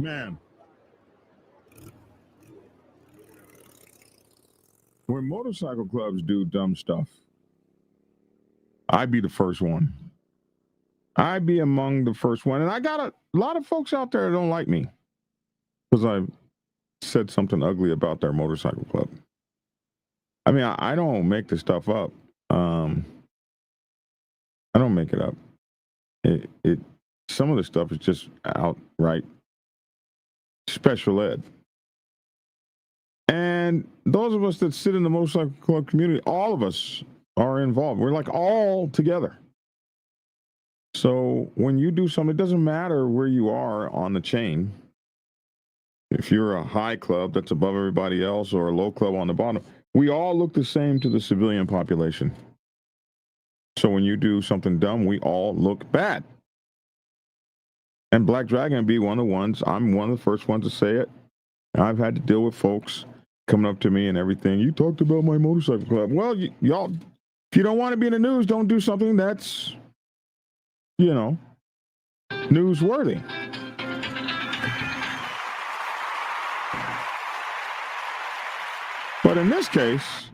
Man, when motorcycle clubs do dumb stuff, I'd be the first one. I'd be among the first one. And I got a lot of folks out there that don't like me because I said something ugly about their motorcycle club. I mean, I don't make this stuff up. I don't make it up. It some of the stuff is just outright special ed. And those of us that sit in the motorcycle club community, all of us are involved. We're like all together. So when you do something, it doesn't matter where you are on the chain. If you're a high club that's above everybody else or a low club on the bottom, we all look the same to the civilian population. So when you do something dumb, we all look bad. And Black Dragon be one of the ones, I'm one of the first ones to say it. I've had to deal with folks coming up to me and everything. You talked about my motorcycle club. Well, y'all, if you don't want to be in the news, don't do something that's, newsworthy. But in this case,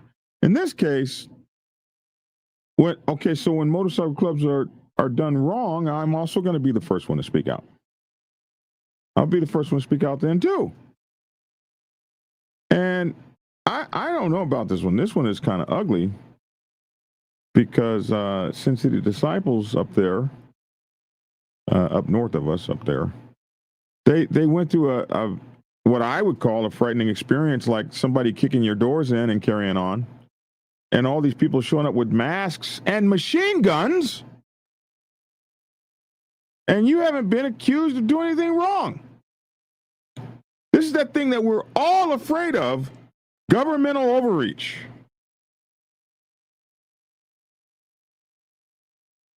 so when motorcycle clubs are done wrong, I'm also going to be the first one to speak out. I'll be the first one to speak out then too. And I don't know about this one. This one is kind of ugly because Sin City Disciples up there, up north of us up there, they went through a what I would call a frightening experience, like somebody kicking your doors in and carrying on, and all these people showing up with masks and machine guns, and you haven't been accused of doing anything wrong. This is that thing that we're all afraid of, governmental overreach.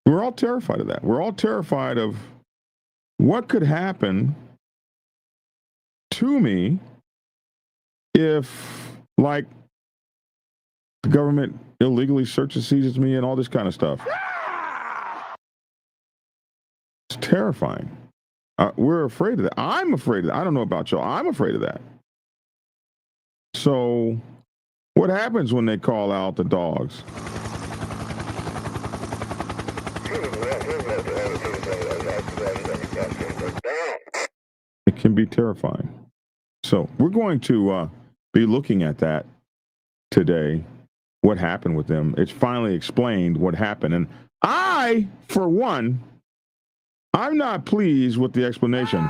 We're all terrified of that. We're all terrified of what could happen to me if, like, the government illegally searches, seizes me, and all this kind of stuff. It's terrifying. We're afraid of that. I'm afraid of that. I don't know about y'all. I'm afraid of that. So, what happens when they call out the dogs? It can be terrifying. So, we're going to be looking at that today. What happened with them? It's finally explained what happened. And I, for one, I'm not pleased with the explanation.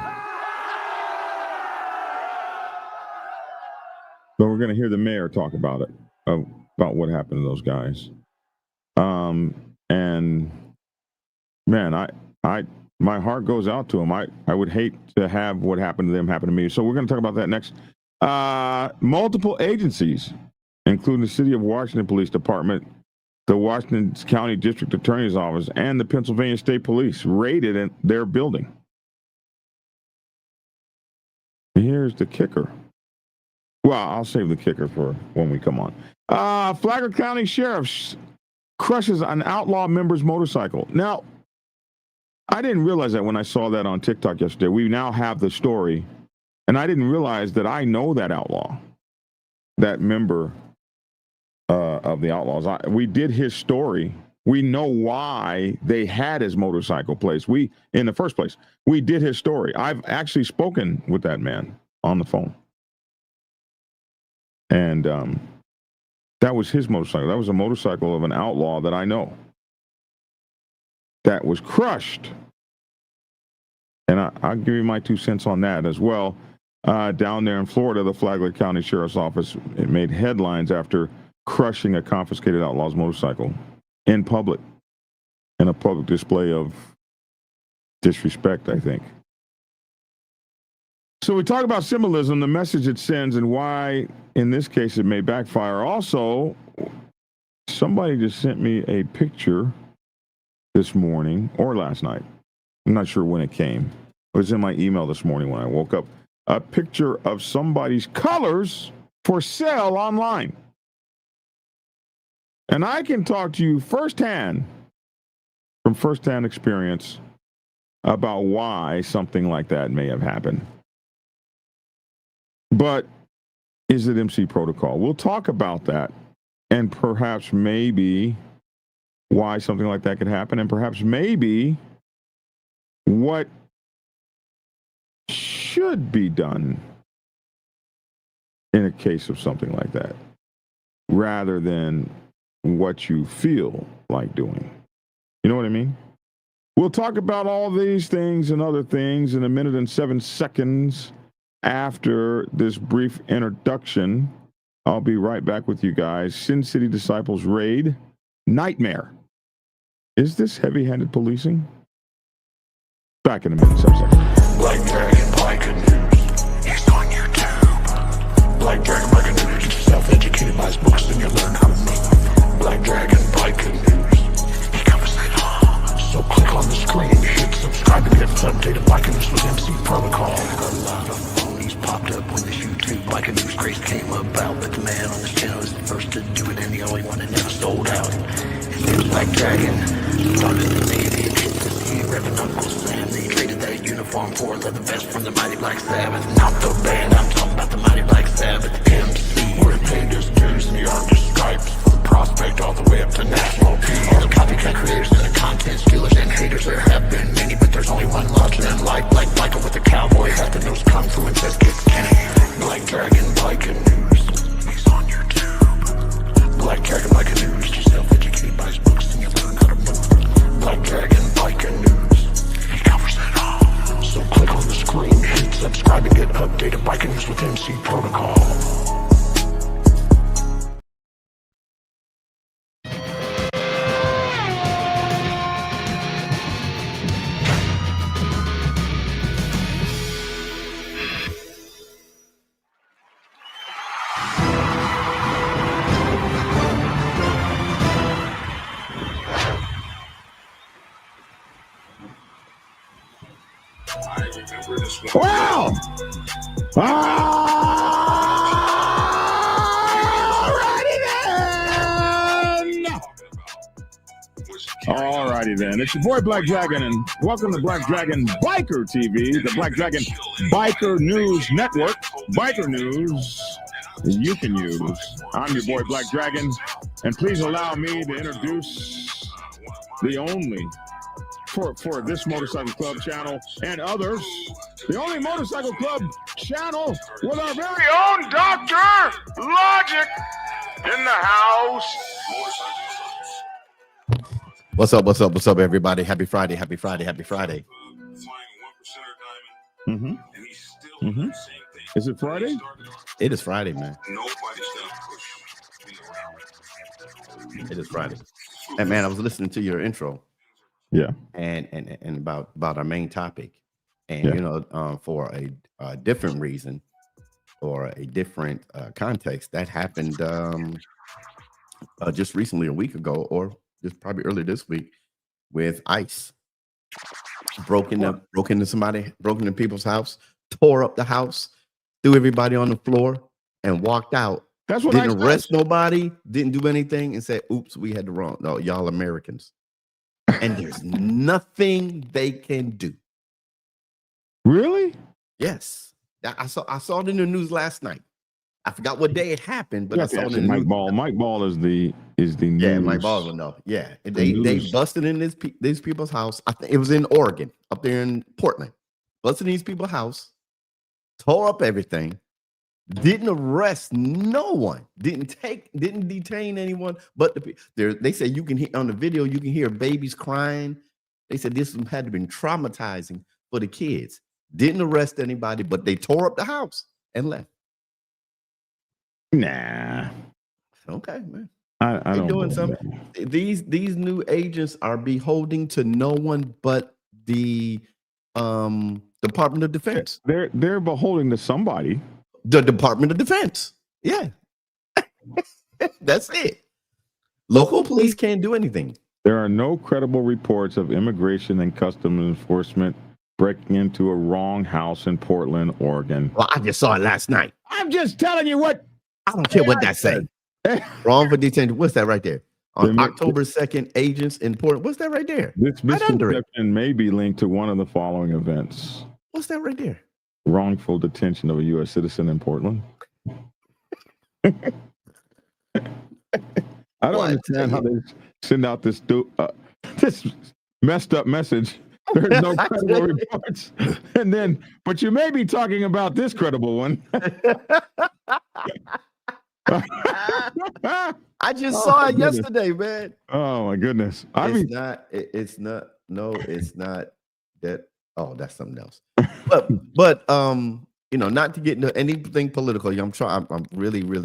But we're going to hear the mayor talk about it, about what happened to those guys. And man, my heart goes out to them. I would hate to have what happened to them happen to me. So we're going to talk about that next. Multiple agencies, including the City of Washington Police Department, the Washington County District Attorney's Office, and the Pennsylvania State Police, raided their building. Here's the kicker. Well, I'll save the kicker for when we come on. Flagler County Sheriff crushes an outlaw member's motorcycle. Now, I didn't realize that when I saw that on TikTok yesterday. We now have the story, and I didn't realize that I know that outlaw, that member of the Outlaws. We did his story. We know why they had his motorcycle placed. In the first place, we did his story. I've actually spoken with that man on the phone. And that was his motorcycle. That was a motorcycle of an outlaw that I know that was crushed. And I'll give you my 2 cents on that as well. Down there in Florida, the Flagler County Sheriff's Office, it made headlines after crushing a confiscated outlaw's motorcycle in public, in a public display of disrespect, I think. So we talk about symbolism, the message it sends, and why, in this case, it may backfire. Also, somebody just sent me a picture this morning or last night. I'm not sure when it came. It was in my email this morning when I woke up. A picture of somebody's colors for sale online. And I can talk to you firsthand, from firsthand experience, about why something like that may have happened. But is it MC protocol? We'll talk about that, and perhaps maybe why something like that could happen, and perhaps maybe what should be done in a case of something like that, rather than what you feel like doing. You know what I mean? We'll talk about all these things and other things in a minute and 7 seconds after this brief introduction. I'll be right back with you guys. Sin City Disciples raid. Nightmare. Is this heavy-handed policing? Back in a minute, 7 seconds. Black Dragon Biker News. He's on YouTube. Black Dragon Biker News. Get yourself educated by his books and you'll learn how to move. Black Dragon Biker News. He covers it all. So click on the screen, hit subscribe to get updated Biker News with MC Protocol. A lot of phonies popped up when this YouTube Biker News craze came about, but the man on this channel is the first to do it and the only one that never sold out. His name's Black Dragon. Started in the Navy and hit the sea, repping Uncle Sam. They traded that uniform for a leather vest from the Mighty Black Sabbath. Not the band, I'm talking about the Mighty Black Sabbath. MC, where they paid his dues in the Arctic stripes, from prospect all the way up to national peace. All the copycat creators and the content stealers and haters, there have been many, but there's only one larger than life. Like Michael with the cowboy hat that knows kung fu and says kiss Kenny. Black Dragon Biker News. He's on YouTube. Black Dragon Biker News. You're self-educated by his books and you learn how to move. Black Dragon Biker News. He covers it all. So click on the screen, hit subscribe and get updated Biker News with MC Protocol. Wow! Alrighty then. It's your boy Black Dragon, and welcome to Black Dragon Biker TV, the Black Dragon Biker News Network. Biker News you can use. I'm your boy Black Dragon, and please allow me to introduce the only for this motorcycle club channel and others, the only motorcycle club channel with our very own Dr. Logic in the house. What's up, everybody? Happy Friday. Is it Friday? It is Friday, man. It is Friday. And man, I was listening to your intro. Yeah. And about our main topic. And for a different reason or a different context that happened just recently, a week ago, or just probably earlier this week, with ICE. Broke into people's house, tore up the house, threw everybody on the floor, and walked out. That's what didn't arrest nobody, didn't do anything, and said, "Oops, we had the wrong. No, y'all Americans." And there's nothing they can do. Really? Yes, I saw it in the news last night. I forgot what day it happened, but I saw it in the Mike news. Ball. Mike Ball is the news. Yeah, Mike Ball will know. Yeah, they busted in these people's house. I think it was in Oregon, up there in Portland. Busted in these people's house, tore up everything. Didn't arrest no one. Didn't detain anyone. But they said you can hear on the video. You can hear babies crying. They said this had to been traumatizing for the kids. Didn't arrest anybody, but they tore up the house and left. Nah. Okay, man. I don't doing something. These new agents are beholding to no one but the Department of Defense. They're beholding to somebody. The Department of Defense. Yeah. That's it. Local police can't do anything. There are no credible reports of immigration and customs enforcement breaking into a wrong house in Portland, Oregon. Well, I just saw it last night. I'm just telling you what. I don't care what that says. Wrong for detention. What's that right there? On October 2nd, agents in Portland. What's that right there? This misconception may be linked to one of the following events. What's that right there? wrongful detention of a U.S. citizen in Portland. I don't understand how they send out this this messed up message. There's no credible reports. And then, but you may be talking about this credible one. I just saw it yesterday, man. Oh my goodness. It's not that. Oh, that's something else. But not to get into anything political. I'm really don't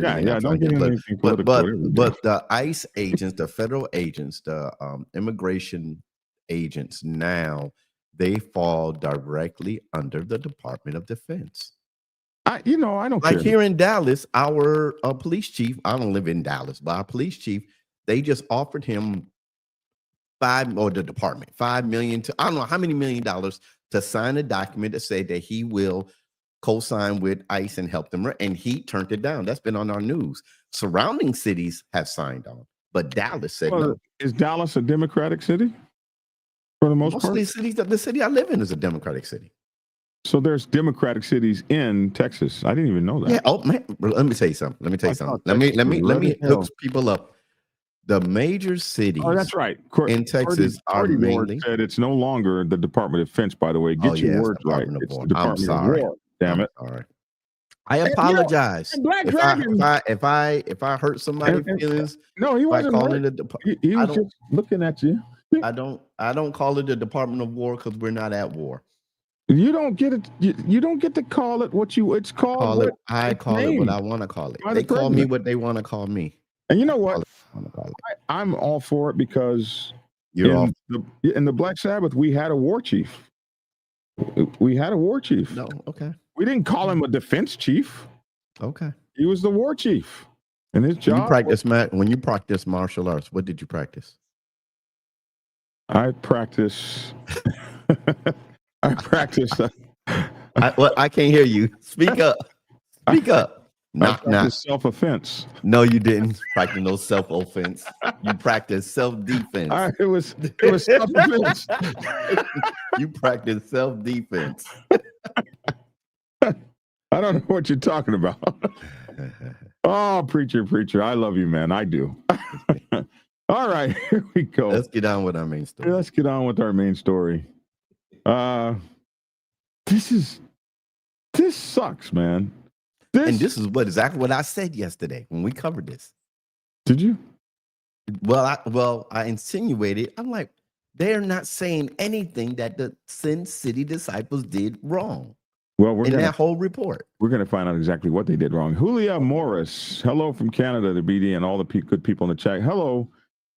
get into anything political. But the ICE agents, the federal agents, the immigration agents now, they fall directly under the Department of Defense. I don't like care. Here in Dallas, our police chief, I don't live in Dallas, but our police chief, they just offered him $5 million to, I don't know how many $1 million to sign a document to say that he will co-sign with ICE and help them. And he turned it down. That's been on our news. Surrounding cities have signed on, but Dallas said no. Is Dallas a Democratic city? For the most part? The city I live in is a Democratic city. So there's Democratic cities in Texas. I didn't even know that. Yeah. Oh man, let me tell you something. Let me hook people up. The major cities. Oh, that's right. In Texas are mainly. Said it's no longer the Department of Defense. By the way, get your words right. It's the Department of War. Damn it. All right. I apologize. Black Dragon. If I hurt somebody's feelings. No, he wasn't. He was just looking at you. I don't call it the Department of War because we're not at war. You don't get it. You don't get to call it what it's called. I call it what I want to call it. They call me what they want to call me. And you know what? I'm all for it because in the Black Sabbath we had a war chief. No, okay. We didn't call him a defense chief. Okay. He was the war chief, and his job. When you practice martial arts, what did you practice? I practice. I can't hear you. Speak up. Speak up. Not self-offense. No, you didn't practice no self-offense. You practice self-defense. It was self-defense. You practice self-defense. I don't know what you're talking about. Oh, preacher, I love you, man. I do. All right, here we go. Let's get on with our main story. This sucks, man. This is exactly what I said yesterday when we covered this. Did you? Well, I insinuated. I'm like, they're not saying anything that the Sin City Disciples did wrong. Well, that whole report, we're going to find out exactly what they did wrong. Julia Morris, hello from Canada, the BD, and all the good people in the chat. Hello,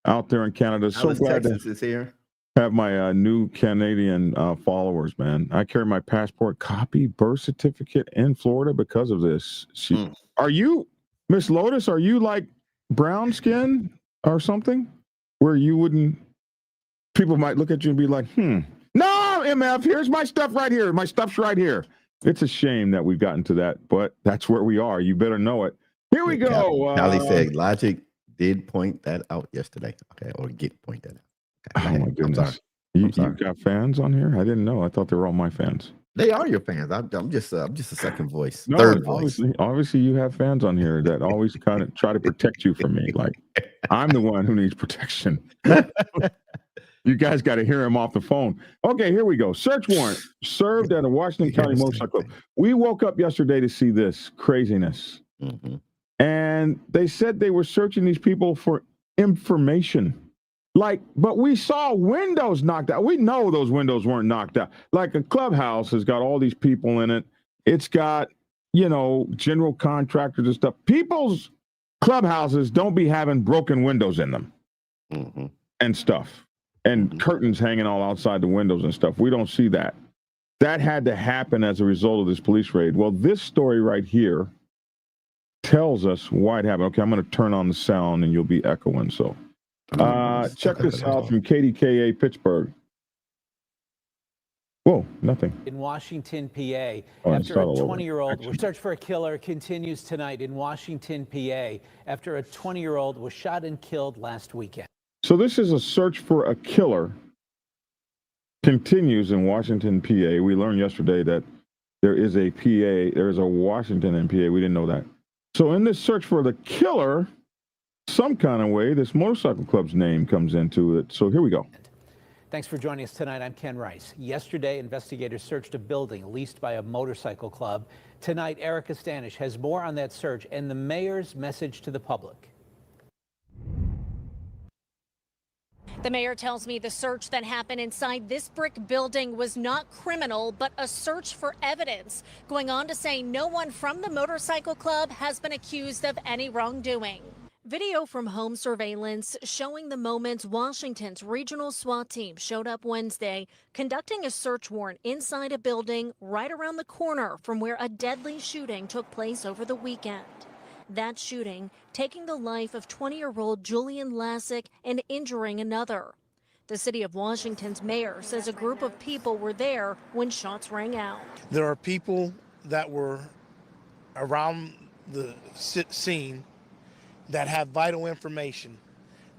out there in Canada. So glad Texas is here. Have my new Canadian followers, man. I carry my passport copy, birth certificate in Florida because of this. Are you, Miss Lotus, are you like brown skin or something where you wouldn't, people might look at you and be like, no, MF, here's my stuff right here. My stuff's right here. It's a shame that we've gotten to that, but that's where we are. You better know it. Here we go. Callie said Logic did point that out yesterday. Okay, or get point that out. Oh my goodness! You got fans on here? I didn't know. I thought they were all my fans. They are your fans. I'm just a second voice, no, third voice. Obviously, you have fans on here that always kind of try to protect you from me. Like I'm the one who needs protection. You guys got to hear him off the phone. Okay, here we go. Search warrant served at a Washington County motorcycle club. We woke up yesterday to see this craziness, and they said they were searching these people for information. But we saw windows knocked out. We know those windows weren't knocked out. Like a clubhouse has got all these people in it. It's got, general contractors and stuff. People's clubhouses don't be having broken windows in them and stuff. And curtains hanging all outside the windows and stuff. We don't see that. That had to happen as a result of this police raid. Well, this story right here tells us why it happened. Okay, I'm going to turn on the sound and you'll be echoing. So. Check this out from KDKA Pittsburgh. Whoa, nothing. In Washington, PA, after a 20-year-old, search for a killer continues tonight in Washington, PA, after a 20-year-old was shot and killed last weekend. So this is a search for a killer continues in Washington, PA. We learned yesterday that there is a PA, there is a Washington MPA. We didn't know that. So in this search for the killer, some kind of way, this motorcycle club's name comes into it. So here we go. Thanks for joining us tonight. I'm Ken Rice. Yesterday, investigators searched a building leased by a motorcycle club. Tonight, Erica Stanish has more on that search and the mayor's message to the public. The mayor tells me the search that happened inside this brick building was not criminal, but a search for evidence. Going on to say no one from the motorcycle club has been accused of any wrongdoing. Video from home surveillance showing the moments Washington's regional SWAT team showed up Wednesday, conducting a search warrant inside a building right around the corner from where a deadly shooting took place over the weekend. That shooting taking the life of 20-year-old Julian Lassick and injuring another. The city of Washington's mayor says a group of people were there when shots rang out. There are people that were around the scene that have vital information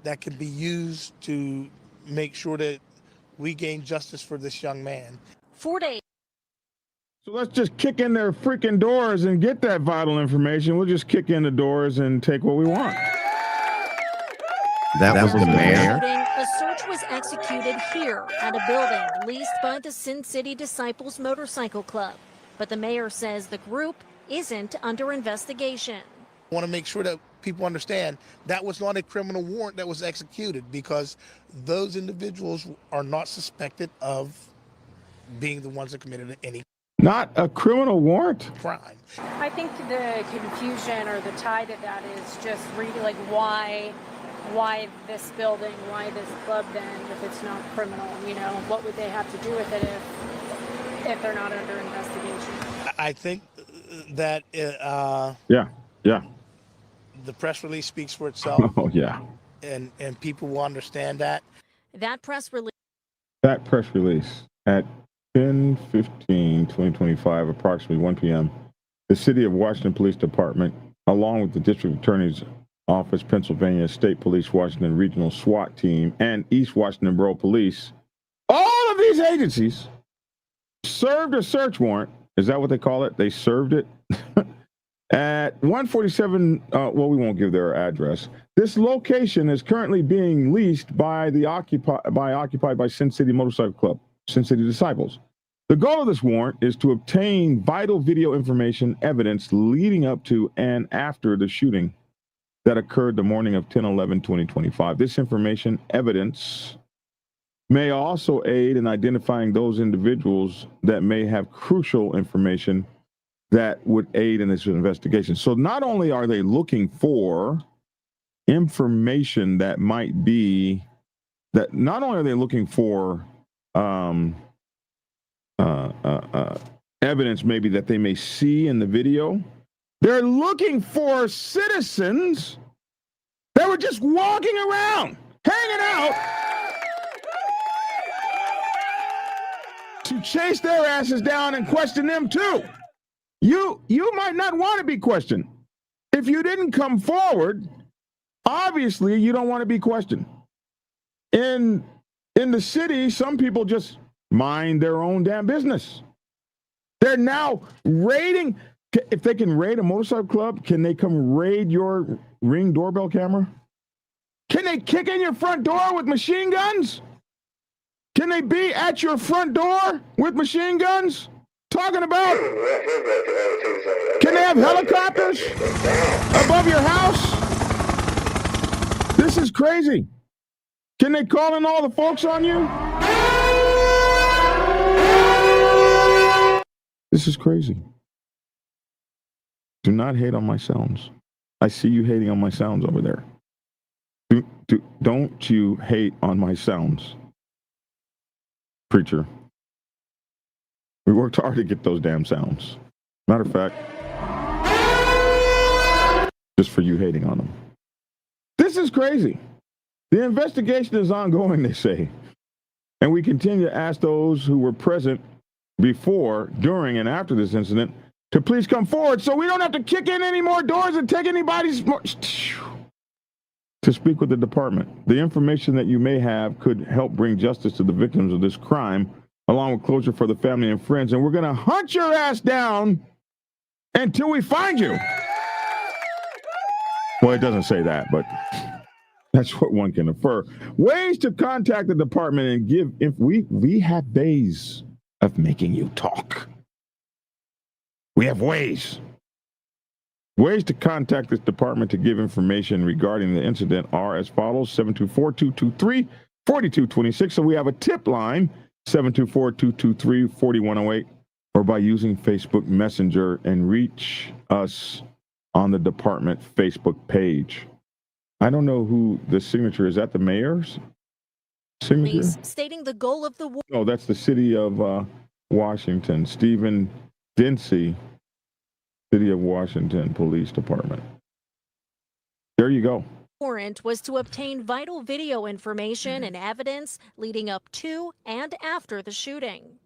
that can be used to make sure that we gain justice for this young man. 4 days. So let's just kick in their freaking doors and get that vital information. We'll just kick in the doors and take what we want. That was the mayor. A search was executed here at a building leased by the Sin City Disciples Motorcycle Club. But the mayor says the group isn't under investigation. I want to make sure that people understand that was not a criminal warrant that was executed, because those individuals are not suspected of being the ones that committed any Not a criminal warrant? crime. I think the confusion or the tie that is just really like why this building, why this club then, if it's not criminal, you know, what would they have to do with it if they're not under investigation? I think that Yeah. the press release speaks for itself. Oh, yeah. and people will understand that. That press release. That press release at 10/15/2025, approximately 1 p.m., the City of Washington Police Department, along with the District Attorney's Office, Pennsylvania State Police, Washington Regional SWAT Team, and East Washington Borough Police, all of these agencies served a search warrant. Is that what they call it? They served it at 147. Well, we won't give their address. This location is currently being leased by occupied by Sin City Motorcycle Club, Sin City Disciples. The goal of this warrant is to obtain vital video information evidence leading up to and after the shooting that occurred the morning of 10/11/2025. This information evidence may also aid in identifying those individuals that may have crucial information that would aid in this investigation. So not only are they looking for information that might be that, not only are they looking for evidence maybe that they may see in the video, they're looking for citizens that were just walking around, hanging out, to chase their asses down and question them too. You might not want to be questioned. If you didn't come forward, obviously you don't want to be questioned. In the city, some people just mind their own damn business. They're now raiding. If they can raid a motorcycle club, can they come raid your Ring doorbell camera? Can they kick in your front door with machine guns? Can they be at your front door with machine guns? Talking about, can they have helicopters above your house? This is crazy. Can they call in all the folks on you? This is crazy. Do not hate on my sounds. I see you hating on my sounds over there. Don't you hate on my sounds, preacher. We worked hard to get those damn sounds. Matter of fact, just for you hating on them. This is crazy. The investigation is ongoing, they say. And we continue to ask those who were present before, during, and after this incident to please come forward so we don't have to kick in any more doors and take anybody's to speak with the department. The information that you may have could help bring justice to the victims of this crime along with closure for the family and friends. And we're going to hunt your ass down until we find you. Well, it doesn't say that, but that's what one can infer. Ways to contact the department and give, if we have ways of making you talk. We have ways. Ways to contact this department to give information regarding the incident are as follows: 724-223-4226. So we have a tip line, 724-223-4108, or by using Facebook Messenger and reach us on the department Facebook page. I don't know who the signature is. That the mayor's signature? Stating the goal of the war. No, that's the city of Washington. Stephen Dempsey, City of Washington Police Department. There you go. Warrant was to obtain vital video information and evidence leading up to and after the shooting.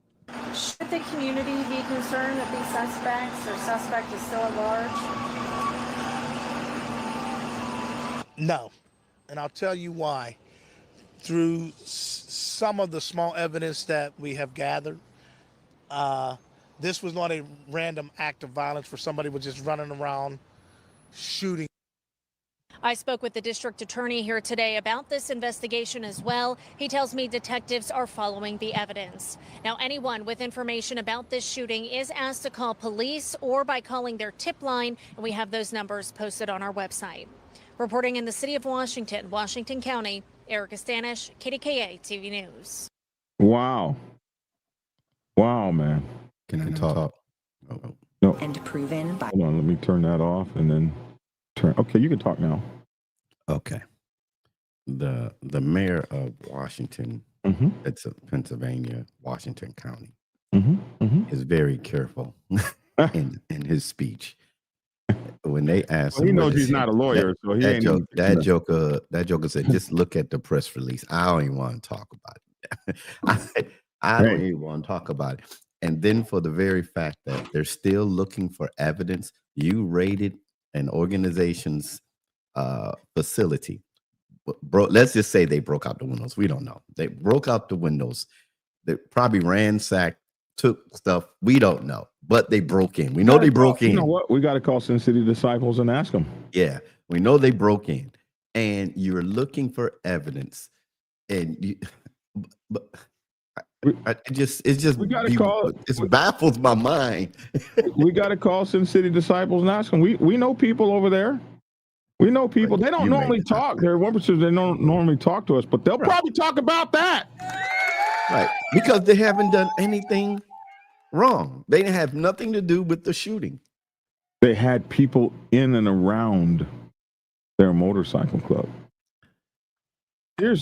Should the community be concerned that these suspects or suspect is still at large? No, and I'll tell you why. Through some of the small evidence that we have gathered, this was not a random act of violence where somebody was just running around shooting. I spoke with the district attorney here today about this investigation as well. He tells me detectives are following the evidence. Now, anyone with information about this shooting is asked to call police or by calling their tip line, and we have those numbers posted on our website. Reporting in the city of Washington, Washington County, Erica Stanish, KDKA TV News. Wow. Wow, man. Can I talk? No. And proven by. Hold on, let me turn that off and then turn. Okay, you can talk now. Okay. The mayor of Washington, it's Pennsylvania, Washington County, is very careful in his speech. When they ask, well, he knows he's not a lawyer, so he ain't. That joker said, "Just look at the press release. I don't even want to talk about it. I don't even want to talk about it." And then for the very fact that they're still looking for evidence, you raided an organization's facility. Let's just say they broke out the windows. We don't know. They broke out the windows. They probably ransacked, took stuff. We don't know, but they broke in. We know they broke in. You know what? We got to call Sin City Disciples and ask them. Yeah, we know they broke in, and you're looking for evidence, and you, but it just we got to call. It baffles my mind. We got to call Sin City Disciples and ask them. We know people over there. We know people. They don't normally talk. They're witnesses. They don't normally talk to us, but they'll probably talk about that. Right, because they haven't done anything wrong. They have nothing to do with the shooting. They had people in and around their motorcycle club. Here.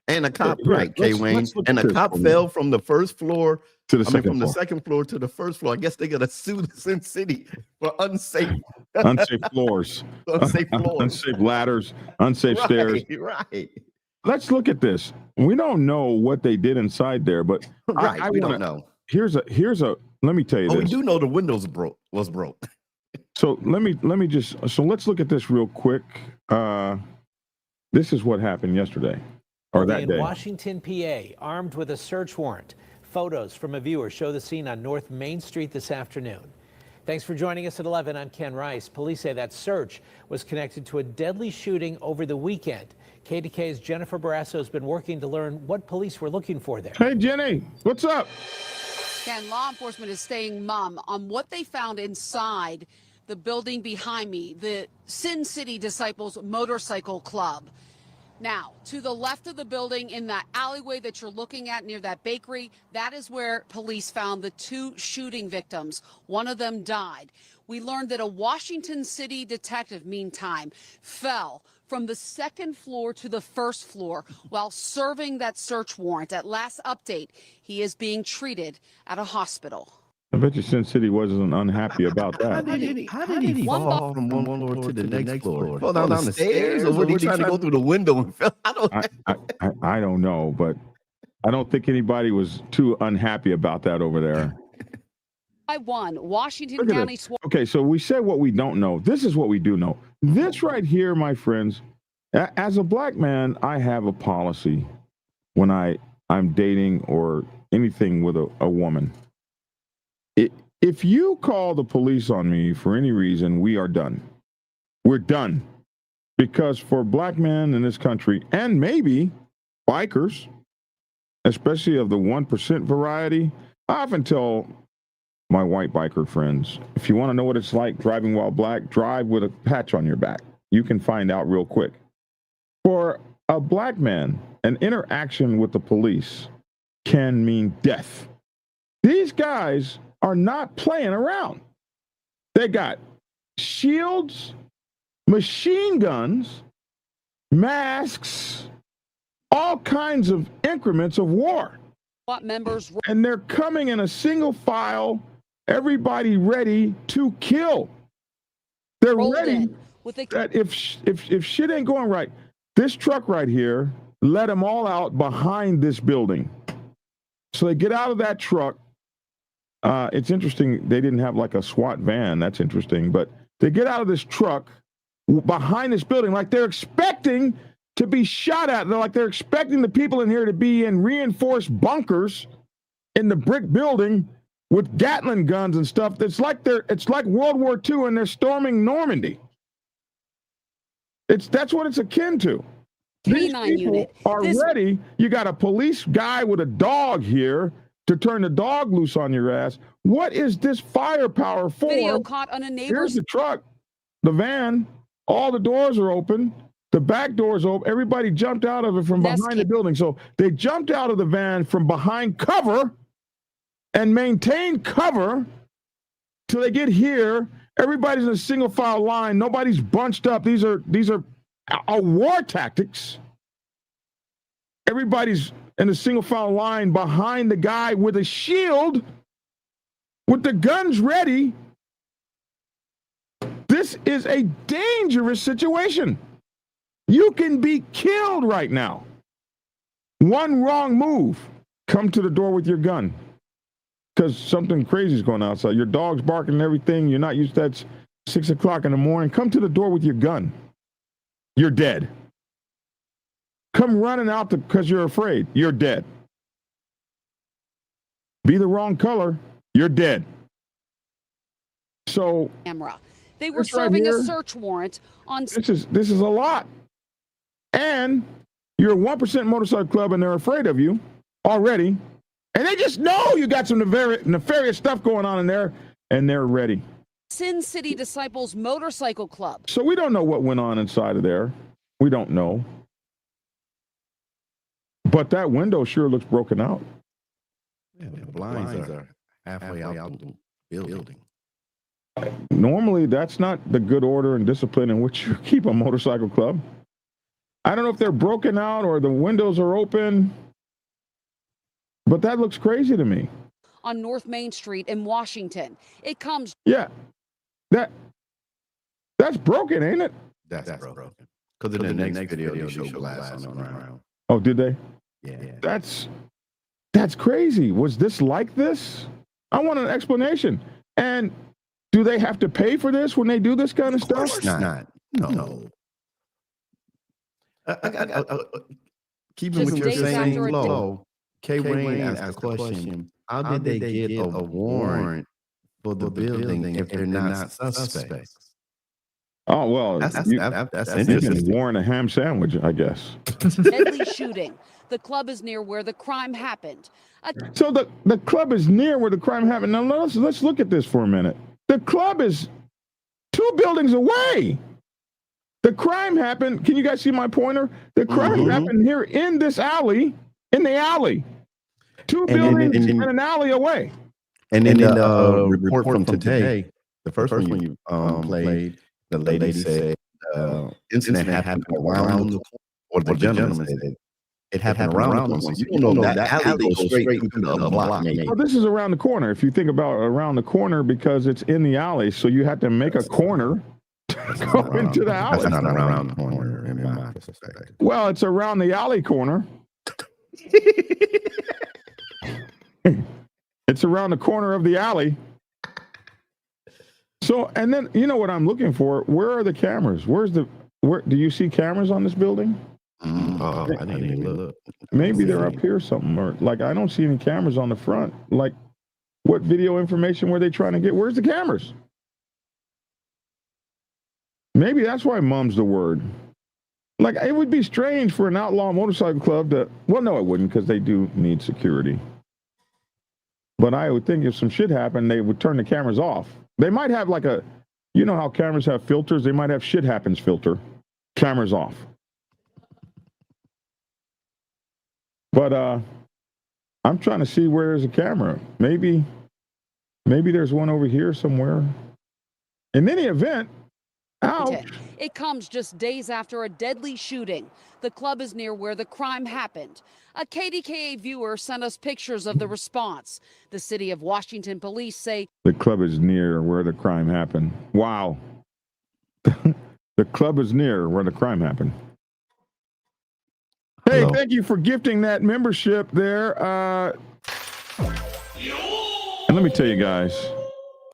And a cop, right, K-Wayne, and a cop fell from the first floor to the second from floor. The second floor to the first floor. I guess they're gonna sue the Sin City for unsafe floors, unsafe floors, unsafe ladders, unsafe stairs. Right. Let's look at this. We don't know what they did inside there, but right, we don't know. Here's a. Let me tell you this. We do know the windows was broke. So let me let's look at this real quick. This is what happened yesterday. Or that day. In Washington, PA, armed with a search warrant. Photos from a viewer show the scene on North Main Street this afternoon. Thanks for joining us at 11. I'm Ken Rice. Police say that search was connected to a deadly shooting over the weekend. KDK's Jennifer Barrasso has been working to learn what police were looking for there. Hey, Jenny, what's up? Ken, law enforcement is staying mum on what they found inside the building behind me, the Sin City Disciples Motorcycle Club. Now, to the left of the building in that alleyway that you're looking at near that bakery, that is where police found the two shooting victims. One of them died. We learned that a Washington City detective, meantime, fell from the second floor to the first floor while serving that search warrant. At last update, he is being treated at a hospital. I bet you Sin City wasn't unhappy about that. How did he fall from one floor to the next floor? Fall down the stairs, or was he trying to go through the window and fell? I don't know, but I don't think anybody was too unhappy about that over there. Washington County. Okay, so we said what we don't know. This is what we do know. This right here, my friends, as a black man, I have a policy when I I'm dating or anything with a woman. If you call the police on me for any reason, we are done. We're done. Because for black men in this country, and maybe bikers, especially of the 1% variety, I often tell my white biker friends, if you want to know what it's like driving while black, drive with a patch on your back. You can find out real quick. For a black man, an interaction with the police can mean death. These guys are not playing around. They got shields, machine guns, masks, all kinds of increments of war. Members, and they're coming in a single file, everybody ready to kill. They're ready that if shit ain't going right, this truck right here, let them all out behind this building. So they get out of that truck. It's interesting. They didn't have like a SWAT van. That's interesting. But they get out of this truck behind this building like they're expecting to be shot at. They're expecting the people in here to be in reinforced bunkers in the brick building with Gatling guns and stuff. It's like World War II and they're storming Normandy. That's what it's akin to. These people are ready. You got a police guy with a dog here to turn the dog loose on your ass. What is this firepower for? Video caught on a neighbor's. Here's the truck, the van. All the doors are open. The back door's open. Everybody jumped out of it from behind the building. So they jumped out of the van from behind cover and maintained cover till they get here. Everybody's in a single file line. Nobody's bunched up. These are war tactics. Everybody's in a single file line behind the guy with a shield, with the guns ready. This is a dangerous situation. You can be killed right now. One wrong move, come to the door with your gun. Because something crazy is going on outside. Your dog's barking and everything. You're not used to that. 6 o'clock in the morning. Come to the door with your gun. You're dead. Come running out because you're afraid. You're dead. Be the wrong color. You're dead. So camera. They were serving a search warrant on. This is a lot. And you're a 1% motorcycle club and they're afraid of you already. And they just know you got some nefarious stuff going on in there and they're ready. Sin City Disciples Motorcycle Club. So we don't know what went on inside of there. We don't know. But that window sure looks broken out. Yeah, the blinds are halfway out the building. Normally, that's not the good order and discipline in which you keep a motorcycle club. I don't know if they're broken out or the windows are open, but that looks crazy to me. On North Main Street in Washington. It comes. Yeah, that's broken, ain't it? That's broken. Because in the next video, they show glass on the ground. Oh, did they? Yeah. That's crazy. Was this like this? I want an explanation. And do they have to pay for this when they do this kind of stuff? Of course not. No. Keeping what you're saying low, K. Wayne asked the question, how did they get a warrant for the building if they're not suspects? Oh, well, that's you interesting. can warrant a ham sandwich, I guess. Deadly shooting. The club is near where the crime happened. So the club is near where the crime happened. Now, let's look at this for a minute. The club is 2 buildings away. The crime happened. Can you guys see my pointer? The crime happened here in this alley, in the alley. 2 buildings and an alley away. And in the report from today, the first one you played, the lady said incident happened around the corner, or the gentleman said it happened around the corner. You don't know that alley goes straight through the block. Well, this is around the corner. If you think about around the corner, because it's in the alley, so you have to make a corner to go into the alley. That's not around the corner in my perspective. Well, it's around the alley corner. It's around the corner of the alley. So, and then, you know what I'm looking for? Where are the cameras? Where do you see cameras on this building? Oh, I didn't even look. Maybe they're up here something, or like I don't see any cameras on the front. Like, what video information were they trying to get? Where's the cameras? Maybe that's why mum's the word. Like, it would be strange for an outlaw motorcycle club to, well, no, it wouldn't, because they do need security. But I would think if some shit happened, they would turn the cameras off. They might have like a, you know how cameras have filters? They might have shit happens filter. Cameras off. But I'm trying to see where there's a camera. Maybe there's one over here somewhere. In any event, ouch. It comes just days after a deadly shooting. The club is near where the crime happened. A KDKA viewer sent us pictures of the response. The city of Washington police say the club is near where the crime happened. Wow. The club is near where the crime happened. Hey, thank you for gifting that membership there. And let me tell you guys,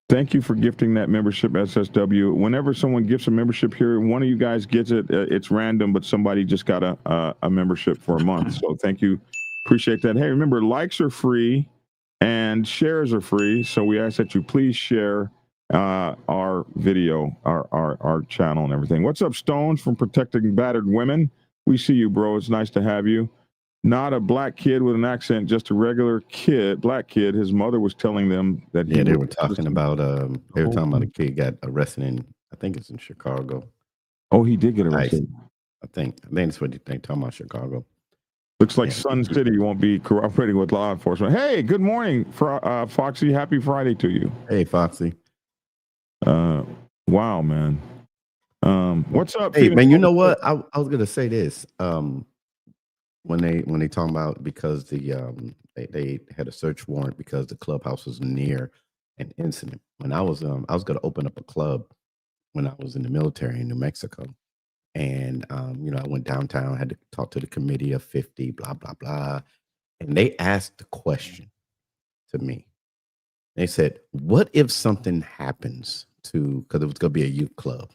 thank you for gifting that membership, SSW. Whenever someone gifts a membership here, one of you guys gets it. It's random, but somebody just got a membership for a month. So thank you. Appreciate that. Hey, remember, likes are free and shares are free. So we ask that you please share our video, our channel and everything. What's up, Stones from Protecting Battered Women? We see you, bro. It's nice to have you. Not a black kid with an accent, just a regular kid, black kid. His mother was telling them that they were talking about a kid got arrested in, I think it's in Chicago. Oh, he did get arrested. I think that's what they talking about, Chicago. Looks like Sun City won't be cooperating with law enforcement. Hey, good morning, Foxy. Happy Friday to you. Hey, Foxy. Wow, man. What's up? Hey, man, you know what? I was gonna say this. When they talking about because they had a search warrant because the clubhouse was near an incident. When I was gonna open up a club when I was in the military in New Mexico, and I went downtown, had to talk to the committee of 50, blah blah blah, and they asked the question to me. They said, "What if something happens to?" Because it was gonna be a youth club.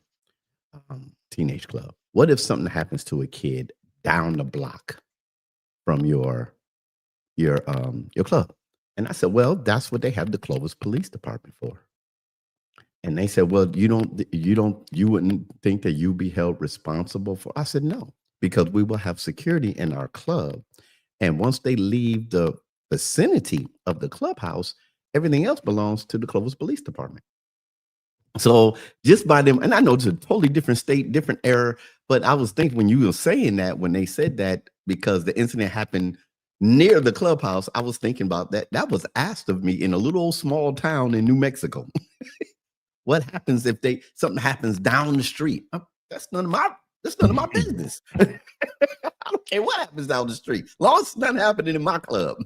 Teenage club. What if something happens to a kid down the block from your club? And I said, well, that's what they have the Clovis Police Department for. And they said, well, you wouldn't think that you'd be held responsible for? I said, no, because we will have security in our club. And once they leave the vicinity of the clubhouse, everything else belongs to the Clovis Police Department. So just by them, and I know it's a totally different state, different era, but I was thinking when you were saying that, when they said that, because the incident happened near the clubhouse, I was thinking about that. That was asked of me in a little old small town in New Mexico. What happens if something happens down the street? That's none of my business. I don't care what happens down the street, as long as it's not happening in my club.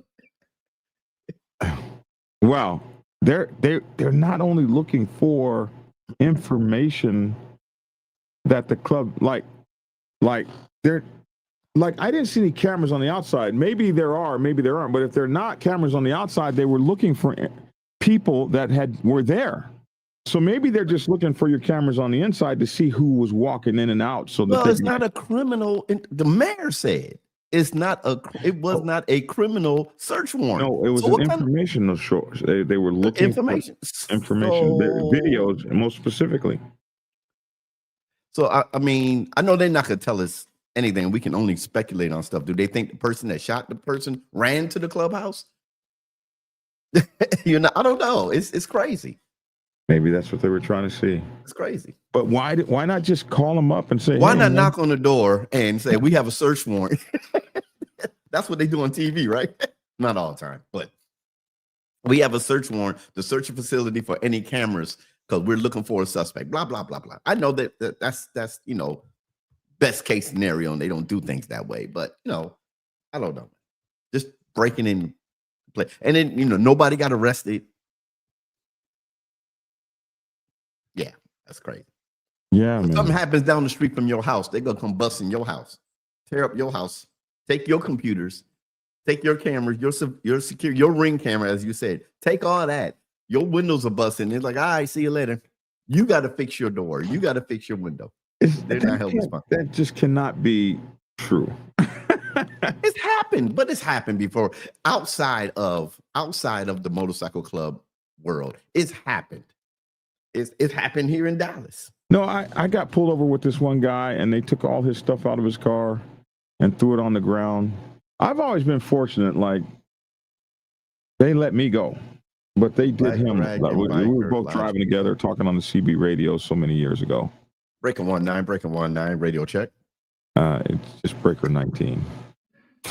Wow. They're not only looking for information that the club like they're like, I didn't see any cameras on the outside. Maybe there are, maybe there aren't. But if they're not cameras on the outside, they were looking for people that were there. So maybe they're just looking for your cameras on the inside to see who was walking in and out. So well, it's not a criminal. The mayor said it was not a criminal search warrant. No, it was an informational source. They were looking for information, videos, most specifically. So I mean, I know they're not going to tell us anything. We can only speculate on stuff. Do they think the person that shot the person ran to the clubhouse? I don't know. It's crazy. Maybe that's what they were trying to see. It's crazy. But why not just call them up and say, why not knock on the door and say, we have a search warrant? That's what they do on TV, right? Not all the time, but we have a search warrant to search a facility for any cameras because we're looking for a suspect, blah, blah, blah, blah. I know that's best case scenario, and they don't do things that way, but I don't know. Just breaking in play. And then, nobody got arrested. Yeah, that's crazy. Yeah, if something happens down the street from your house, they're gonna come bust in your house, tear up your house, take your computers, take your cameras, your Ring camera, as you said, take all that. Your windows are busting. It's like, all right, see you later. You got to fix your door. You got to fix your window. They're not held responsible. That just cannot be True. It's happened, but it's happened before outside of the motorcycle club world. It's happened. It's happened here in Dallas. No, I got pulled over with this one guy, and they took all his stuff out of his car and threw it on the ground. I've always been fortunate, like they let me go, but they did him. We were both driving together, talking on the CB radio so many years ago. Breaking 19, radio check. It's just breaker 19.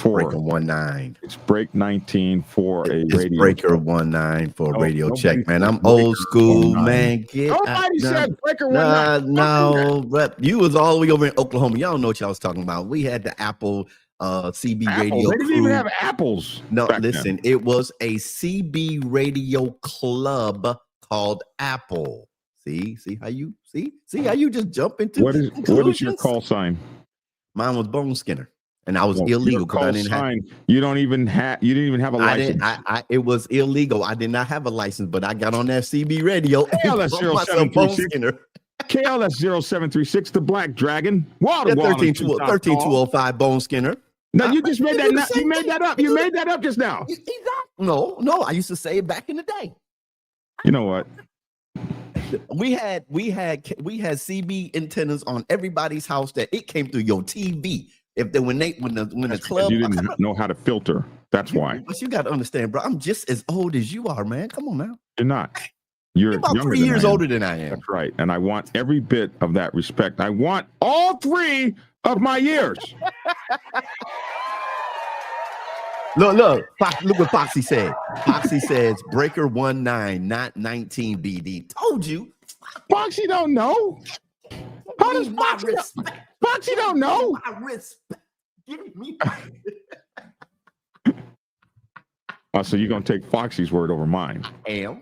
Breaker 19. It's break 19 for a radio. Breaker 19 for a radio check, man. I'm old school, man. Nobody said breaker 19. No, but you was all the way over in Oklahoma. Y'all know what y'all was talking about. We had the Apple CB radio. They didn't even have apples. No, listen, it was a CB radio club called Apple. See how you just jump into what is your call sign? Mine was Bone Skinner, and I was illegal because I didn't have. You didn't even have a license. It was illegal. I did not have a license, but I got on that CB radio. KLS 0736, the Black Dragon. Water 13205 Bone Skinner. No, you just made that. You made that up. You made that up just now. No. I used to say it back in the day. You know what? We had CB antennas on everybody's house that it came through your TV. When the club, you didn't know how to filter. That's why. But you got to understand, bro. I'm just as old as you are, man. Come on now. You're not. You're about 3 years older than I am. That's right. And I want every bit of that respect. I want all 3 of my years. Look what Foxy said. Foxy says breaker 19, not 19 BD. Told you. Foxy don't know. How does Foxy don't know? My respect. Give me. So you're gonna take Foxy's word over mine. Am.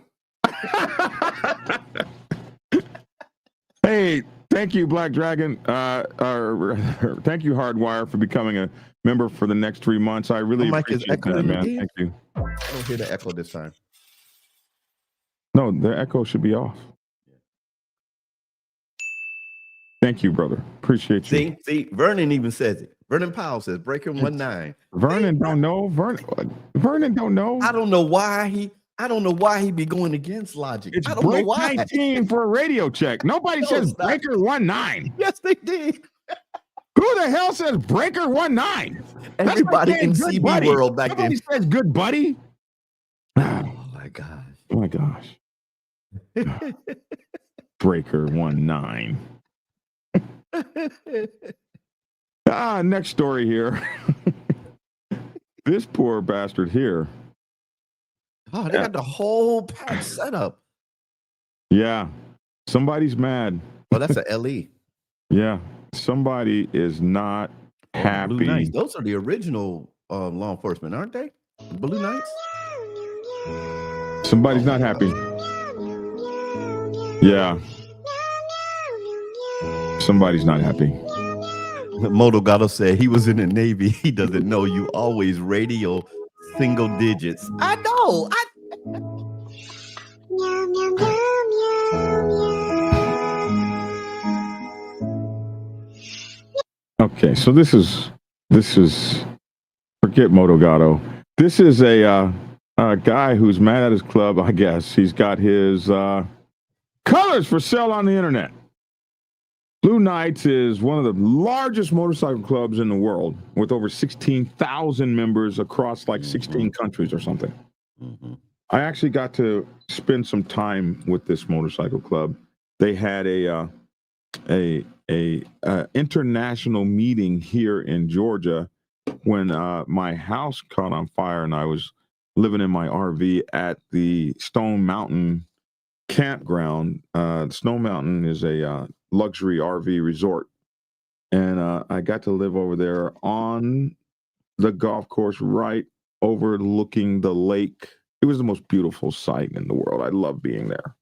Hey, thank you, Black Dragon. Thank you, Hardwire, for becoming a member for the next 3 months. I really appreciate that, man. Thank you. I don't hear the echo this time. No, the echo should be off. Thank you, brother. Appreciate you. See, Vernon even says it. Vernon Powell says breaker 19. Vernon don't know. Vernon don't know. I don't know why he be going against logic. It's I don't know why. 19 for a radio check. Nobody says breaker 19. Yes, they did. Who the hell says breaker 19? Everybody in CB buddy. world back Nobody then says good buddy. Oh my gosh. Oh my gosh. Breaker 19. Next story here. This poor bastard here. Oh, they got the whole pack set up. Yeah. Somebody's mad. Well, that's a LE. Yeah. Somebody is not happy. Blue Knights. Those are the original law enforcement, aren't they? The Blue Knights. Somebody's not happy. Yeah. Somebody's not happy. Moto Gato said he was in the Navy. He doesn't know you always radio single digits. I know. Okay, so this is forget Moto Gato. This is a guy who's mad at his club, I guess. He's got his colors for sale on the internet. Blue Knights is one of the largest motorcycle clubs in the world with over 16,000 members across like 16 countries or something. Mm-hmm. I actually got to spend some time with this motorcycle club. They had a international meeting here in Georgia when my house caught on fire and I was living in my RV at the Stone Mountain campground. Stone Mountain is a luxury RV resort. And I got to live over there on the golf course right overlooking the lake. It was the most beautiful sight in the world. I love being there.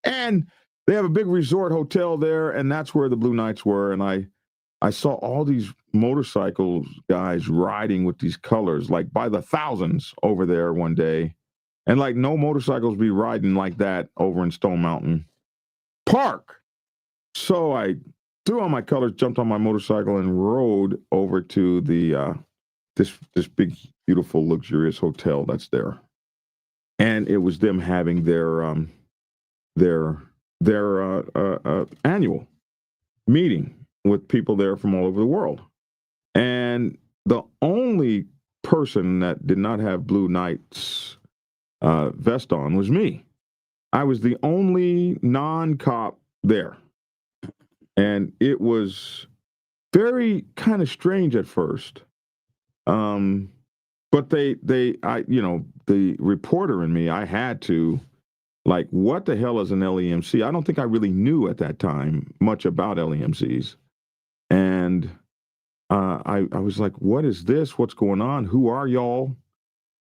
And they have a big resort hotel there, and that's where the Blue Knights were. And I saw all these motorcycle guys riding with these colors, like by the thousands over there one day. And like no motorcycles be riding like that over in Stone Mountain Park. So I threw on my colors, jumped on my motorcycle, and rode over to the this big, beautiful, luxurious hotel that's there. And it was them having their annual meeting with people there from all over the world. And the only person that did not have Blue Knights vest on was me. I was the only non-cop there. And it was very kind of strange at first. But the reporter in me, I had to, like, what the hell is an LEMC? I don't think I really knew at that time much about LEMCs. And I was like, what is this? What's going on? Who are y'all?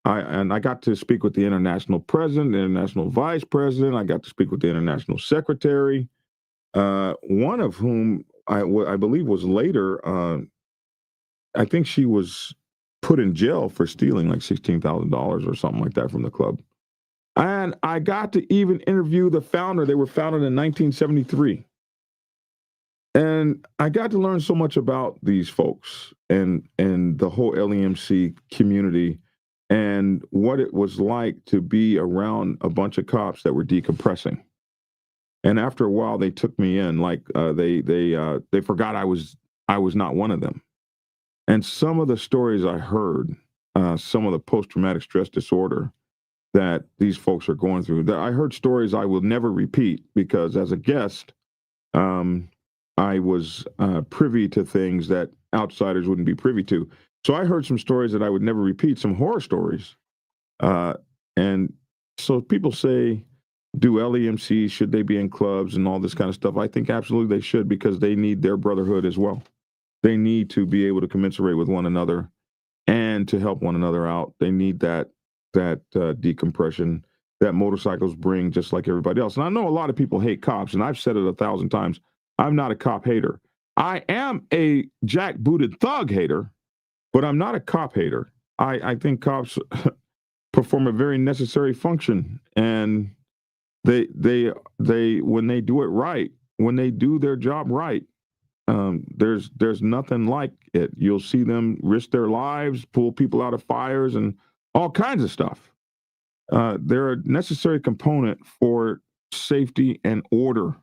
I got to speak with the international president, the international vice president. I got to speak with the international secretary, one of whom I believe was later, I think she was put in jail for stealing like $16,000 or something like that from the club. And I got to even interview the founder. They were founded in 1973. And I got to learn so much about these folks and the whole LEMC community and what it was like to be around a bunch of cops that were decompressing. And after a while, they took me in, like they forgot I was not one of them. And some of the stories I heard, some of the post-traumatic stress disorder that these folks are going through, that I heard stories I will never repeat because as a guest, I was privy to things that outsiders wouldn't be privy to. So I heard some stories that I would never repeat, some horror stories. And so people say, do LEMCs, should they be in clubs and all this kind of stuff? I think absolutely they should because they need their brotherhood as well. They need to be able to commensurate with one another and to help one another out. They need that decompression that motorcycles bring just like everybody else. And I know a lot of people hate cops, and I've said it 1,000 times. I'm not a cop hater. I am a jackbooted thug hater, but I'm not a cop hater. I think cops perform a very necessary function, and they when they do it right, when they do their job right, there's nothing like it. You'll see them risk their lives, pull people out of fires, and all kinds of stuff. They're a necessary component for safety and order.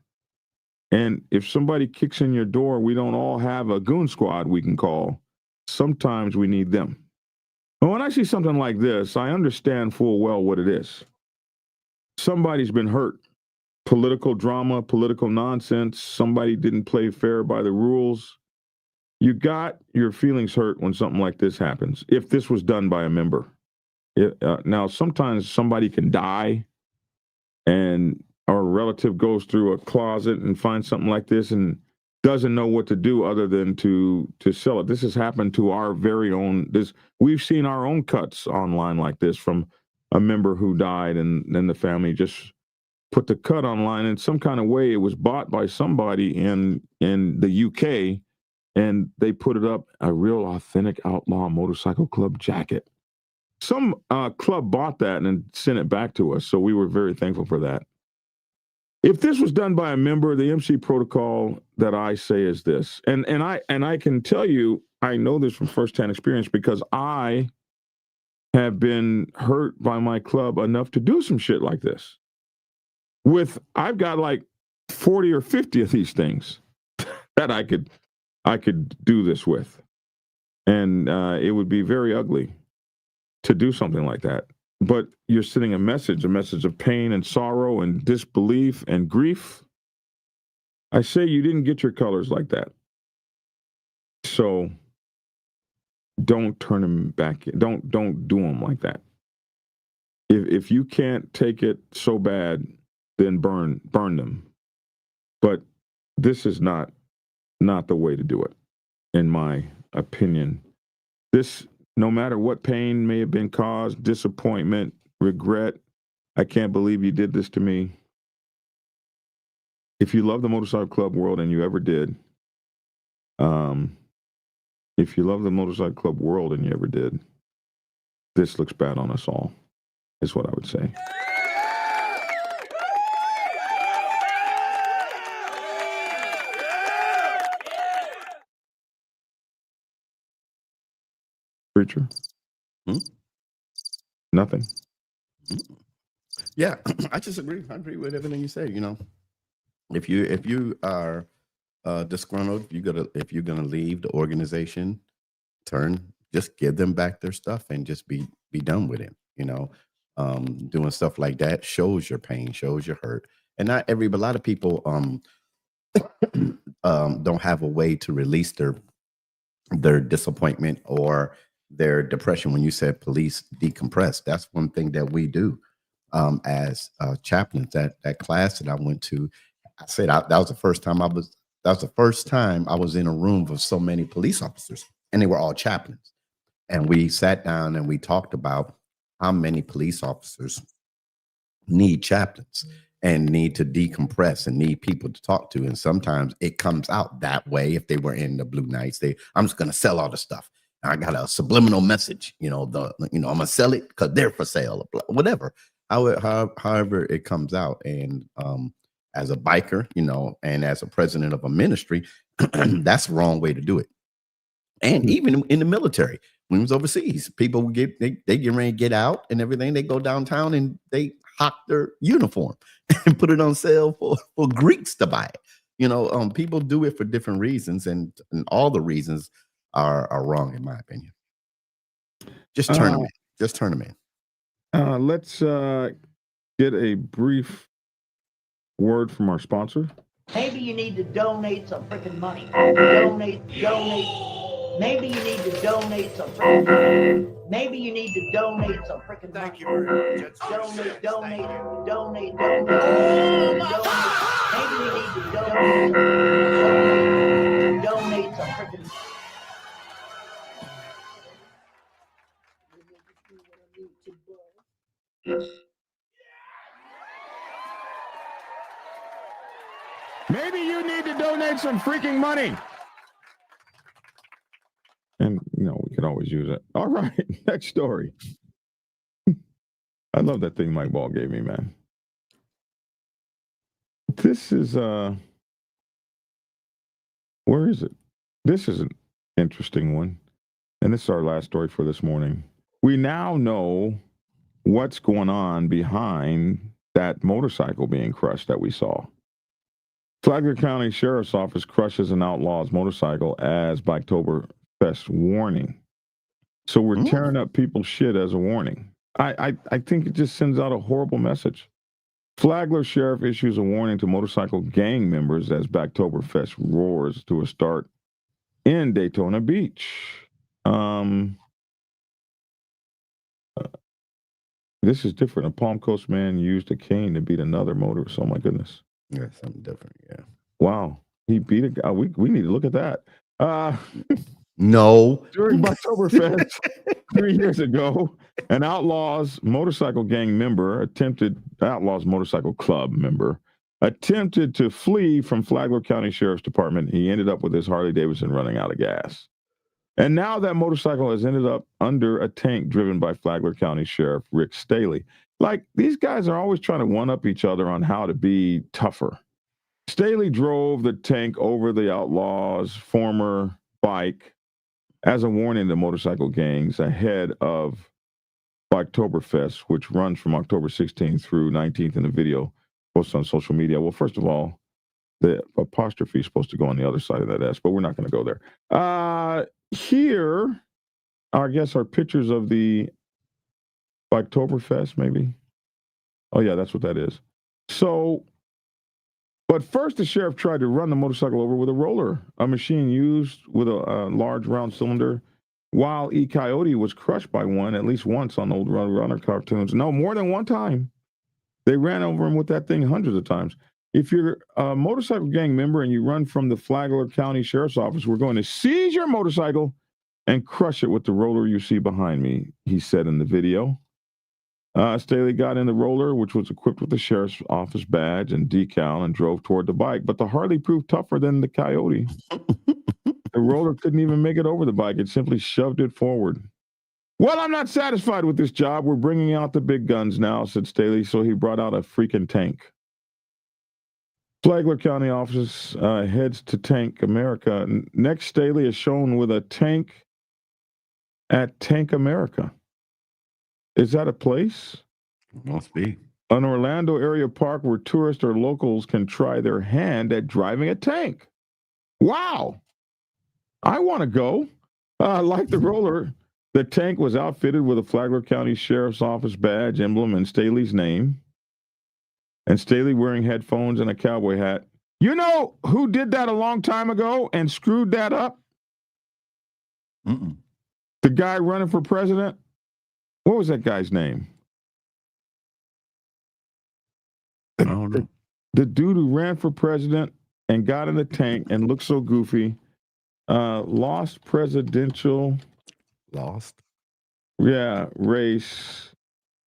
And if somebody kicks in your door, we don't all have a goon squad we can call. Sometimes we need them. And when I see something like this, I understand full well what it is. Somebody's been hurt. Political drama, political nonsense. Somebody didn't play fair by the rules. You got your feelings hurt when something like this happens, if this was done by a member. Now, sometimes somebody can die and our relative goes through a closet and finds something like this and doesn't know what to do other than to sell it. This has happened to our very own. We've seen our own cuts online like this from a member who died, and then the family just put the cut online in some kind of way. It was bought by somebody in the UK, and they put it up, a real authentic outlaw motorcycle club jacket. Some club bought that and sent it back to us, so we were very thankful for that. If this was done by a member, the MC protocol that I say is this, and I can tell you, I know this from firsthand experience because I have been hurt by my club enough to do some shit like this. I've got like 40 or 50 of these things that I could do this with, and it would be very ugly to do something like that. But you're sending a message of pain and sorrow and disbelief and grief. I say you didn't get your colors like that. So don't turn them back. Don't do them like that. If you can't take it so bad, then burn them. But this is not the way to do it, in my opinion. No matter what pain may have been caused, disappointment, regret, I can't believe you did this to me. If you love the motorcycle club world, and you ever did, this looks bad on us all, is what I would say. Preacher? Nothing. Yeah, I just agree. I agree with everything you say. You know, if you are disgruntled, if you're gonna leave the organization, just give them back their stuff and just be done with it. You know, doing stuff like that shows your pain, shows your hurt, and not every, but a lot of people don't have a way to release their disappointment or their depression. When you said police decompress, that's one thing that we do as chaplains. That class that I went to, that was the first time I was in a room with so many police officers, and they were all chaplains. And we sat down and we talked about how many police officers need chaplains and need to decompress and need people to talk to. And sometimes it comes out that way. If they were in the Blue Knights, I'm just going to sell all the stuff. I got a subliminal message, I'm going to sell it because they're for sale, whatever. However it comes out. And as a biker, and as a president of a ministry, that's the wrong way to do it. And even in the military, when it was overseas, people would they get ready to get out and everything. They go downtown and they hawk their uniform and put it on sale for Greeks to buy it. People do it for different reasons, and all the reasons are wrong, in my opinion. Just turn them in. Just turn them in. Let's get a brief word from our sponsor. Maybe you need to donate some freaking money. Donate. Maybe you need to donate some freaking money. Maybe you need to donate some freaking money. Thank you very much. Donate. Maybe you need to donate some freaking money. Maybe you need to donate some freaking money. And, we could always use it. All right, next story. I love that thing Mike Ball gave me, man. This is, where is it? This is an interesting one. And this is our last story for this morning. We now know what's going on behind that motorcycle being crushed that we saw. Flagler County Sheriff's Office crushes an outlaw's motorcycle as Biketoberfest warning. So we're tearing up people's shit as a warning. I think it just sends out a horrible message. Flagler Sheriff issues a warning to motorcycle gang members as Biketoberfest roars to a start in Daytona Beach. This is different. A Palm Coast man used a cane to beat another motorist. Oh my goodness. Yeah, something different. Yeah. Wow. He beat a guy. We need to look at that. No. During Biketoberfest 3 years ago, an Outlaws Motorcycle Club member attempted to flee from Flagler County Sheriff's Department. He ended up with his Harley Davidson running out of gas. And now that motorcycle has ended up under a tank driven by Flagler County Sheriff Rick Staley. Like, these guys are always trying to one-up each other on how to be tougher. Staley drove the tank over the Outlaws' former bike as a warning to motorcycle gangs ahead of Biketoberfest, which runs from October 16th through 19th in the video posted on social media. Well, first of all, the apostrophe is supposed to go on the other side of that S, but we're not going to go there. Here, I guess, are pictures of the Biketoberfest, maybe. Oh, yeah, that's what that is. So, but first, the sheriff tried to run the motorcycle over with a roller, a machine used with a large round cylinder, while E. Coyote was crushed by one at least once on old Runner cartoons. No, more than one time. They ran over him with that thing hundreds of times. If you're a motorcycle gang member and you run from the Flagler County Sheriff's Office, we're going to seize your motorcycle and crush it with the roller you see behind me, he said in the video. Staley got in the roller, which was equipped with the sheriff's office badge and decal, and drove toward the bike. But the Harley proved tougher than the Coyote. The roller couldn't even make it over the bike. It simply shoved it forward. Well, I'm not satisfied with this job. We're bringing out the big guns now, said Staley. So he brought out a freaking tank. Flagler County office heads to Tank America. Next, Staley is shown with a tank at Tank America. Is that a place? Must be. An Orlando area park where tourists or locals can try their hand at driving a tank. Wow. I want to go. Like the roller, the tank was outfitted with a Flagler County Sheriff's Office badge, emblem, and Staley's name. And Staley wearing headphones and a cowboy hat. You know who did that a long time ago and screwed that up? Mm-mm. The guy running for president. What was that guy's name? I don't know. The dude who ran for president and got in the tank and looked so goofy. Lost presidential. Lost. Yeah, race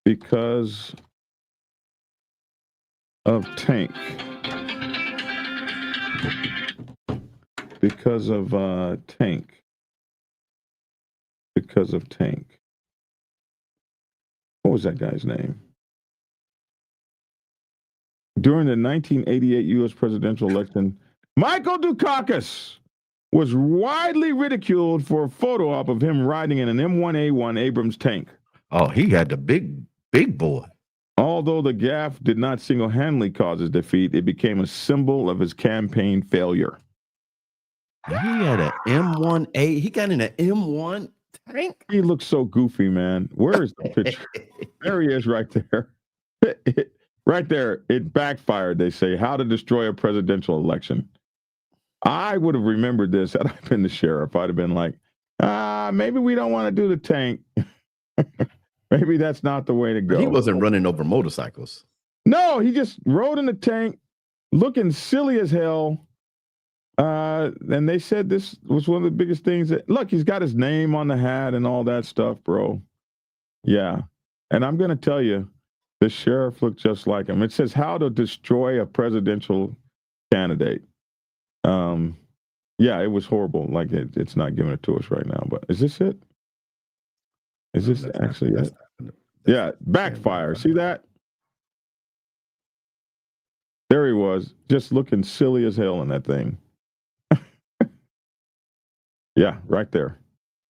because of tank. Because of tank. Because of tank. What was that guy's name? During the 1988 U.S. presidential election, Michael Dukakis was widely ridiculed for a photo op of him riding in an M1A1 Abrams tank. Oh, he had the big boy. Although the gaffe did not single-handedly cause his defeat, it became a symbol of his campaign failure. He had an M1A. He got in an M1 tank. He looks so goofy, man. Where is the picture? There he is right there. Right there. It backfired, they say. How to destroy a presidential election. I would have remembered this had I been the sheriff. I'd have been like, maybe we don't want to do the tank. Maybe that's not the way to go. He wasn't running over motorcycles. No, he just rode in the tank, looking silly as hell. And they said this was one of the biggest things that, look, he's got his name on the hat and all that stuff, bro. Yeah. And I'm going to tell you, the sheriff looked just like him. It says how to destroy a presidential candidate. Yeah, it was horrible. Like it's not giving it to us right now, but is this it? Is this actually it? Yeah, backfire. See that? There he was, just looking silly as hell in that thing. Yeah, right there.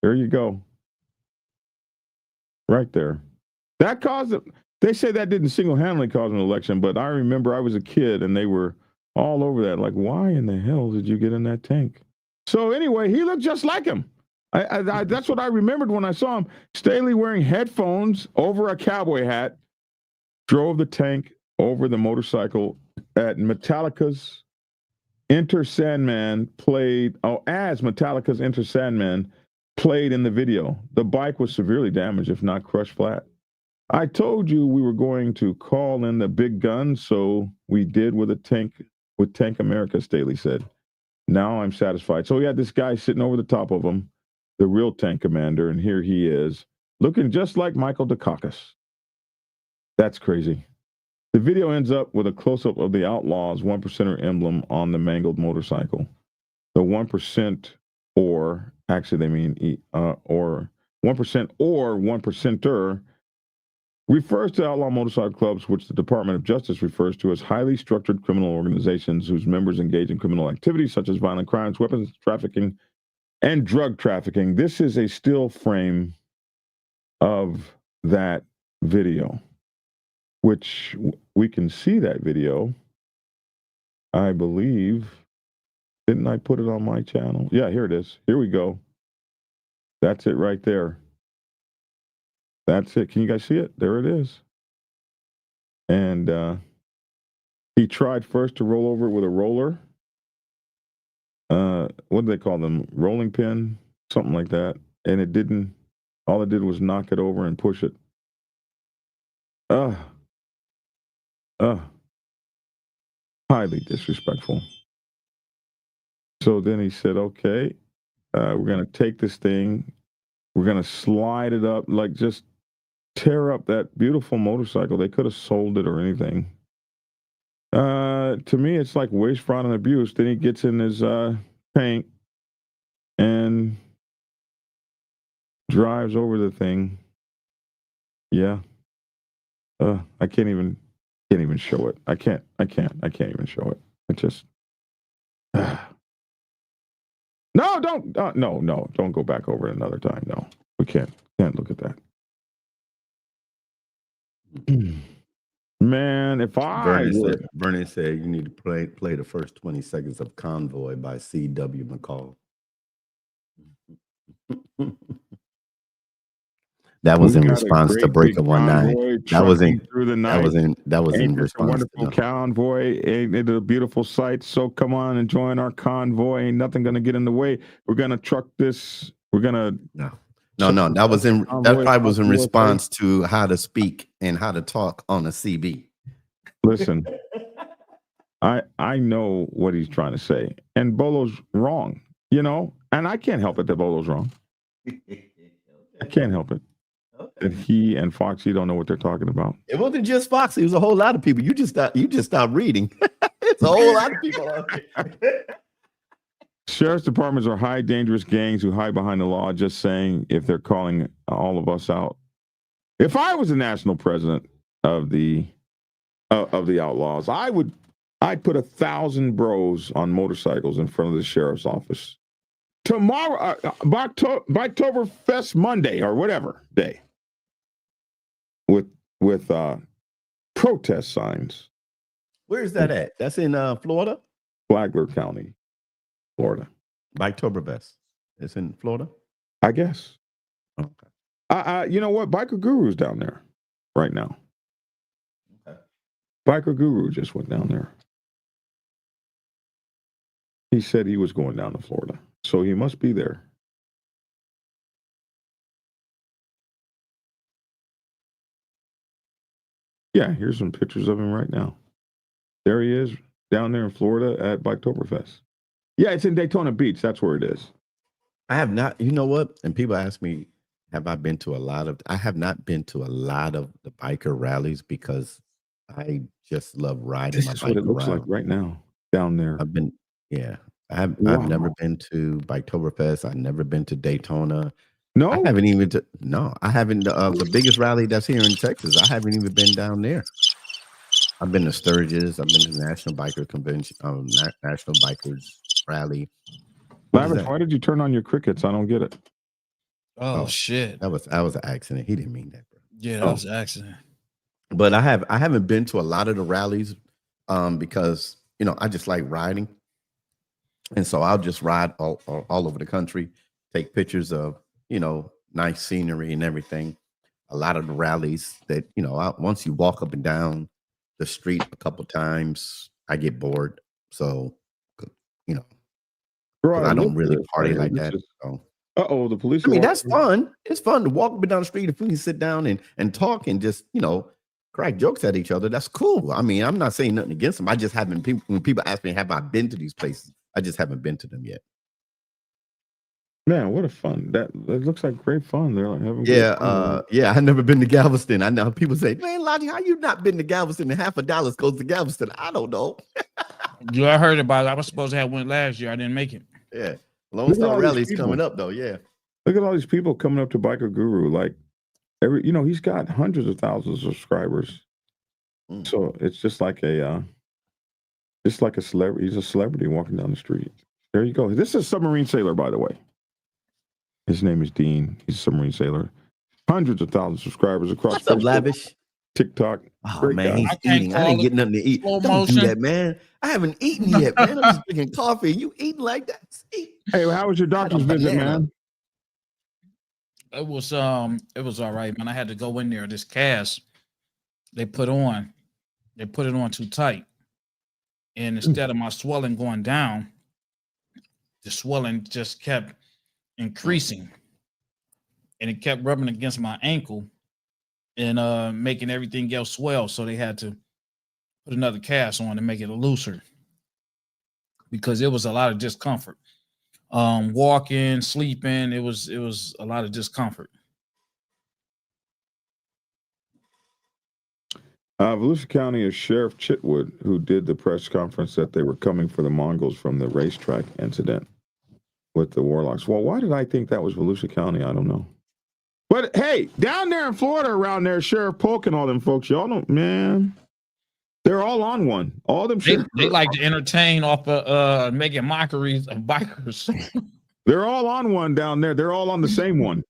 There you go. Right there. That caused it. They say that didn't single-handedly cause an election, but I remember I was a kid and they were all over that. Like, why in the hell did you get in that tank? So anyway, he looked just like him. I that's what I remembered when I saw him. Staley wearing headphones over a cowboy hat, drove the tank over the motorcycle at Metallica's Enter Sandman played, as Metallica's Enter Sandman played in the video. The bike was severely damaged, if not crushed flat. I told you we were going to call in the big guns, so we did with Tank America, Staley said. Now I'm satisfied. So he had this guy sitting over the top of him, the real tank commander, and here he is, looking just like Michael Dukakis. That's crazy. The video ends up with a close-up of the Outlaws 1%er emblem on the mangled motorcycle. The 1% or, actually they mean or 1% or 1%er refers to outlaw motorcycle clubs, which the Department of Justice refers to as highly structured criminal organizations whose members engage in criminal activities such as violent crimes, weapons trafficking, and drug trafficking. This is a still frame of that video, which we can see that video. I believe, didn't I put it on my channel? Yeah, here it is. Here we go. That's it right there. That's it. Can you guys see it? There it is. And he tried first to roll over it with a roller. What do they call them? Rolling pin? Something like that. And it didn't. All it did was knock it over and push it. Highly disrespectful. So then he said, okay, we're going to take this thing. We're going to slide it up, like just tear up that beautiful motorcycle. They could have sold it or anything. To me, it's like waste, fraud, and abuse. Then he gets in his tank and drives over the thing. Yeah. I can't even show it. I can't even show it. It just no, don't go back over it another time. No, We can't look at that. Man, if I would. Vernon said you need to play the first 20 seconds of Convoy by C.W. McCall. That was in response to Breaker 19. That was in response wonderful to convoy. Ain't it a beautiful sight? So come on and join our convoy. Ain't nothing gonna get in the way. We're gonna truck this. We're gonna no. That probably was in response to how to speak and how to talk on a CB. Listen, I know what he's trying to say, and Bolo's wrong, you know, and I can't help it that Bolo's wrong. I can't help it. That he and Foxy don't know what they're talking about. It wasn't just Foxy; it was a whole lot of people. You just stopped reading. It's a whole lot of people out there. Sheriff's departments are high, dangerous gangs who hide behind the law. Just saying, if they're calling all of us out. If I was the national president of the outlaws, I'd put 1,000 bros on motorcycles in front of the sheriff's office tomorrow, by Oktoberfest Monday or whatever day, with protest signs. Where is that at? That's in Florida? Flagler County, Florida. By Oktoberfest. It's in Florida? I guess. Okay. You know what? Biker Guru's down there right now. Okay. Biker Guru just went down there. He said he was going down to Florida, so he must be there. Yeah, here's some pictures of him right now. There he is down there in Florida at Oktoberfest. Yeah, it's in Daytona Beach. That's where it is. I have not, you know what? And people ask me, have I been to a lot of, I have not been to a lot of the biker rallies because I just love riding This my is bike what it looks around. like right now down there. I've never been to Oktoberfest. I've never been to Daytona. No, I haven't even. I haven't. The biggest rally that's here in Texas. I haven't even been down there. I've been to Sturgis. I've been to the National Biker Convention, National Bikers Rally. Lavish, why did you turn on your crickets? I don't get it. Oh shit! That was an accident. He didn't mean that, bro. Yeah, that was an accident. But I haven't been to a lot of the rallies, because I just like riding, and so I'll just ride all over the country, take pictures of nice scenery and everything. A lot of the rallies that once you walk up and down the street a couple times, I get bored. So Bro, I don't really party like that. The police. I mean, that's fun. It's fun to walk up and down the street if we can sit down and talk and just crack jokes at each other. That's cool. I mean, I'm not saying nothing against them. I just haven't. When people ask me, have I been to these places? I just haven't been to them yet. Man, what a fun! That looks like great fun. They're like having I've never been to Galveston. I know people say, "Man, Lottie, how you not been to Galveston? And $50 goes to Galveston." I don't know. I heard about it. I was supposed to have went last year. I didn't make it. Yeah, Lone Star Rally's coming up though. Yeah, look at all these people coming up to Biker Guru. Like he's got hundreds of thousands of subscribers. So it's just like a celebrity. He's a celebrity walking down the street. There you go. This is a submarine sailor, by the way. His name is Dean. He's a submarine sailor. Hundreds of thousands of subscribers across What's up, Lavish? TikTok. Oh, man, he's eating. I didn't get nothing to eat. Don't do that, man. I haven't eaten yet, man. I'm just drinking coffee. You eating like that? Hey, how was your doctor's visit, man? It was all right, man. I had to go in there. This cast they put it on too tight. And instead of my swelling going down, the swelling just kept increasing, and it kept rubbing against my ankle and making everything else swell. So they had to put another cast on to make it looser because it was a lot of discomfort. Walking, sleeping, it was a lot of discomfort. Volusia County is Sheriff Chitwood, who did the press conference that they were coming for the Mongols from the racetrack incident with the Warlocks. Well, why did I think that was Volusia County? I don't know. But hey, down there in Florida, around there, Sheriff Polk and all them folks, y'all don't, man. They're all on one. All them. They like to entertain off of making mockeries of bikers. They're all on one down there. They're all on the same one.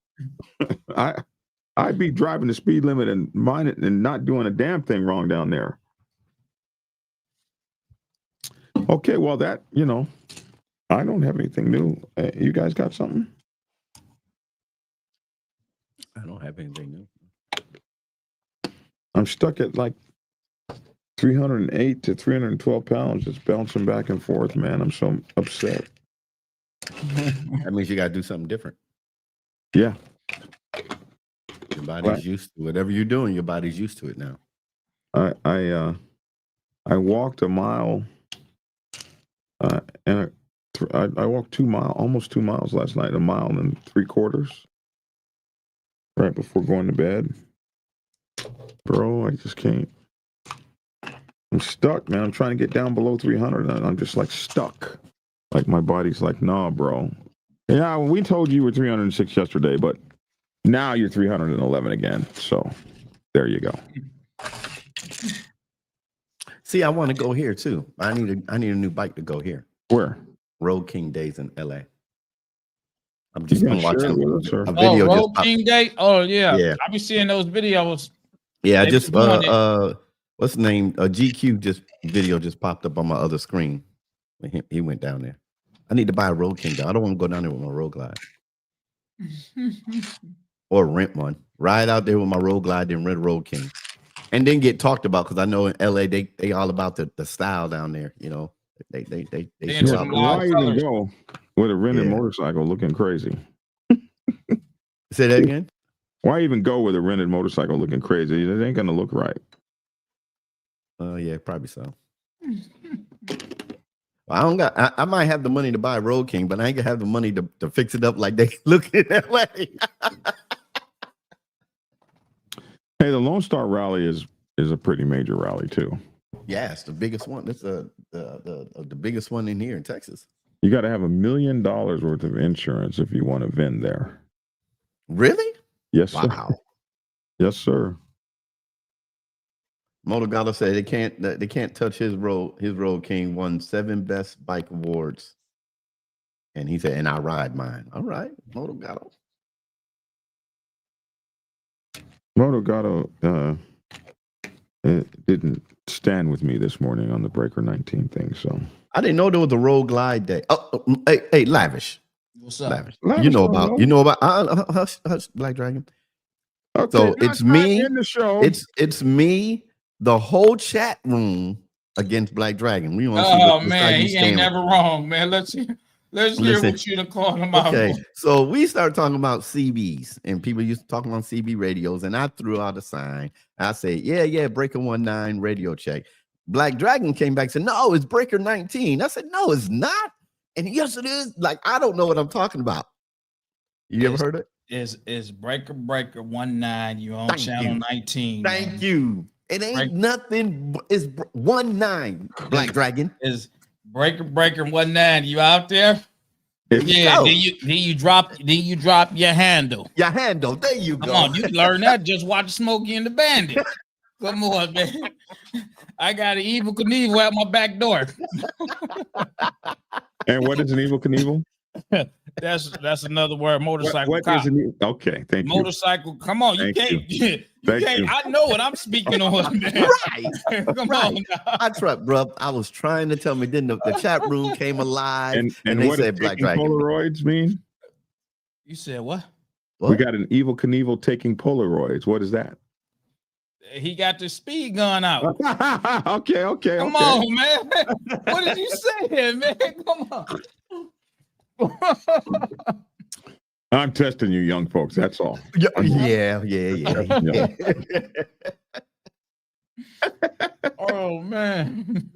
I'd be driving the speed limit and mind it and not doing a damn thing wrong down there. Okay, well that, I don't have anything new. You guys got something? I don't have anything new. I'm stuck at like 308 to 312 pounds, just bouncing back and forth, man. I'm so upset. That means you got to do something different. Yeah. Your body's used to whatever you're doing. Your body's used to it now. I walked a mile, and I walked 2 miles, almost 2 miles last night, 1.75 miles, right before going to bed. Bro, I just can't. I'm stuck, man. I'm trying to get down below 300, and I'm just like stuck. Like my body's like, nah, bro. Yeah, we told you were 306 yesterday, but now you're 311 again. So there you go. See, I want to go here too. I need a new bike to go here. Where? Road King Days in LA. I'm just gonna watching a video. Road King Day. Oh yeah. Yeah. I be seeing those videos. Yeah, just what's the name? GQ just popped up on my other screen. He went down there. I need to buy a Road King. I don't want to go down there with my Road Glide. Or rent one. Ride out there with my Road Glide, then rent a Road King. And then get talked about, because I know in LA they all about the style down there, They why even go with a rented motorcycle looking crazy? Say that again? Why even go with a rented motorcycle looking crazy? It ain't gonna look right. Yeah, probably so. I might have the money to buy a Road King, but I ain't gonna have the money to fix it up like they look in LA. Hey, the Lone Star Rally is a pretty major rally too. Yeah, it's the biggest one. It's the biggest one in here in Texas. You got to have $1 million worth of insurance if you want to vend there. Really? Yes, sir. Wow. Yes, sir. Motogalo said they can't touch his Road King. Won 7 best bike awards, and he said, and I ride mine. All right, Motogalo. It didn't stand with me this morning on the Breaker 19 thing, so I didn't know there was a Road Glide day. Oh, hey, Lavish. What's up? Lavish. You know about hush, Black Dragon. Okay, so it's me in the show. It's me, the whole chat room against Black Dragon. We want to see man, he ain't never wrong, man. Let's hear what you done called him out. Okay, so we started talking about CBs, and people used to talk about CB radios, and I threw out a sign. I said, yeah, Breaker 19 radio check. Black Dragon came back and said, no, it's Breaker 19. I said, no, it's not. And yes, it is. Like, I don't know what I'm talking about. You ever heard it? Is Breaker 19. You on channel 19. Thank you. It ain't nothing. It's 19. Black Dragon is Breaker 19. You out there? Yeah. No. Then you drop your handle. Your handle. There you go. Come on, you learn that. Just watch Smokey and the Bandit. Come on, man. I got an Evil Knievel at my back door. And what is an Evil Knievel? That's another word. Motorcycle. What is an okay? Thank you. Motorcycle. Come on, you can't. You can't. I know what I'm speaking on, man. Right. Come on. Now. I tried, bro. I was trying to tell me. Then the chat room came alive, and they what said Black Dragon. Polaroids mean? You said what? We got an Evil Knievel taking Polaroids. What is that? He got the speed gun out. Okay. Come on, man. What did you say, man? Come on. I'm testing you, young folks. That's all. Yeah. Oh man.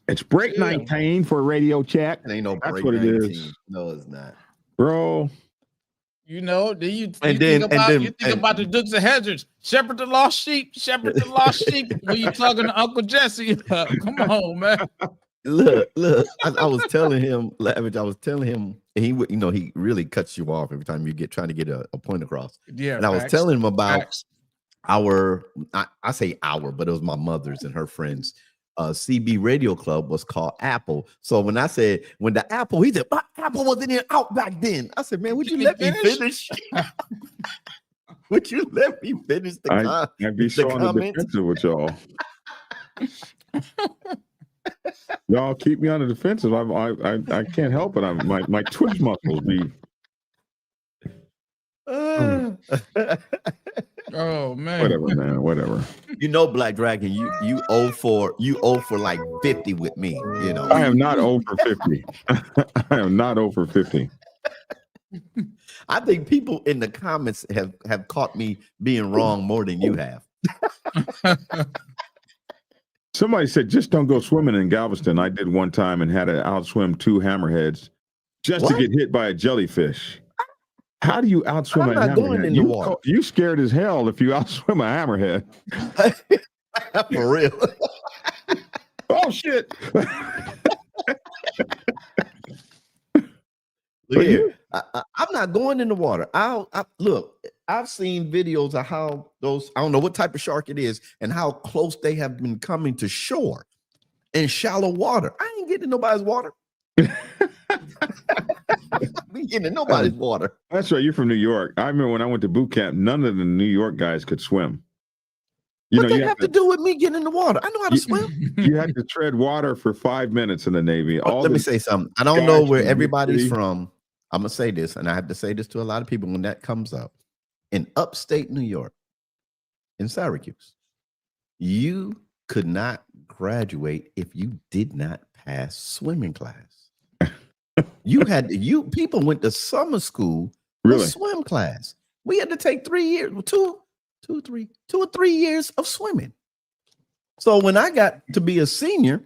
It's break 19 for a radio check. It ain't no That's break what 19. it is. No, it's not. Bro. You know, do you think about the Dukes of Hazzard? Shepherd the lost sheep, when you talking to Uncle Jesse. Come on, man. Look. I was telling him, Lavish, and he would, he really cuts you off every time you trying to get a point across. Yeah. And I was telling him about I say our, but it was my mother's and her friends CB Radio Club was called Apple. So when I said when the Apple, he said Apple wasn't even out back then. I said, man, would you let me finish? Would you let me finish the I'd be so on the defensive with y'all. Y'all keep me on the defensive. I can't help it. My twitch muscles be. Oh man. Whatever, man. Whatever. You know, Black Dragon, you owe for like 50 with me. You know, I am not over 50. I am not over 50. I think people in the comments have caught me being wrong more than you have. Somebody said just don't go swimming in Galveston. I did one time and had to outswim 2 hammerheads just to get hit by a jellyfish. How do you outswim a hammerhead? Going in the water. You scared as hell if you outswim a hammerhead. For real. Oh shit. Look here. I'm not going in the water. Look, I've seen videos of how those, I don't know what type of shark it is and how close they have been coming to shore in shallow water. I ain't getting in nobody's water. We getting in nobody's water. That's right. You're from New York. I remember when I went to boot camp, none of the New York guys could swim. What does that have to do with me getting in the water? I know how to swim. You had to tread water for 5 minutes in the Navy. Let me say something. I don't know where everybody's from. I'm going to say this, and I have to say this to a lot of people when that comes up. In upstate New York, in Syracuse, you could not graduate if you did not pass swimming class. People went to summer school for swim class. We had to take 3 years, 2 or 3 years of swimming. So when I got to be a senior,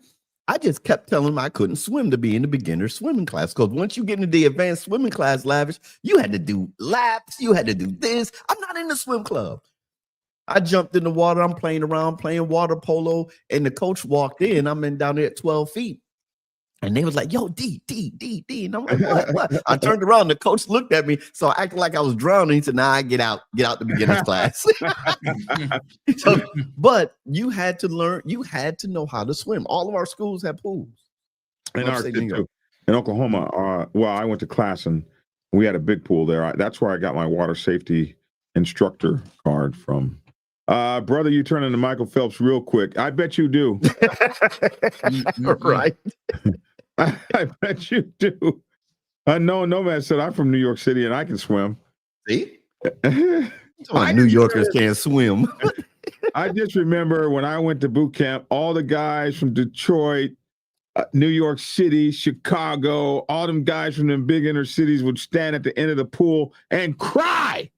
I just kept telling them I couldn't swim to be in the beginner swimming class. Because once you get into the advanced swimming class, Lavish, you had to do laps. You had to do this. I'm not in the swim club. I jumped in the water. I'm playing around, playing water polo. And the coach walked in. I'm down there at 12 feet. And they was like, yo, D. And I'm like, what? I turned around. The coach looked at me. So I acted like I was drowning. He said, nah, get out the beginner's class. But you had to learn. You had to know how to swim. All of our schools have pools. In Oklahoma, well, I went to class and we had a big pool there. That's where I got my water safety instructor card from. Brother, you turn into Michael Phelps real quick. I bet you do. Right. I bet you do. No man said I'm from New York City and I can swim. See? New Yorkers can't swim. I just remember when I went to boot camp, all the guys from Detroit, New York City, Chicago, all them guys from them big inner cities would stand at the end of the pool and cry.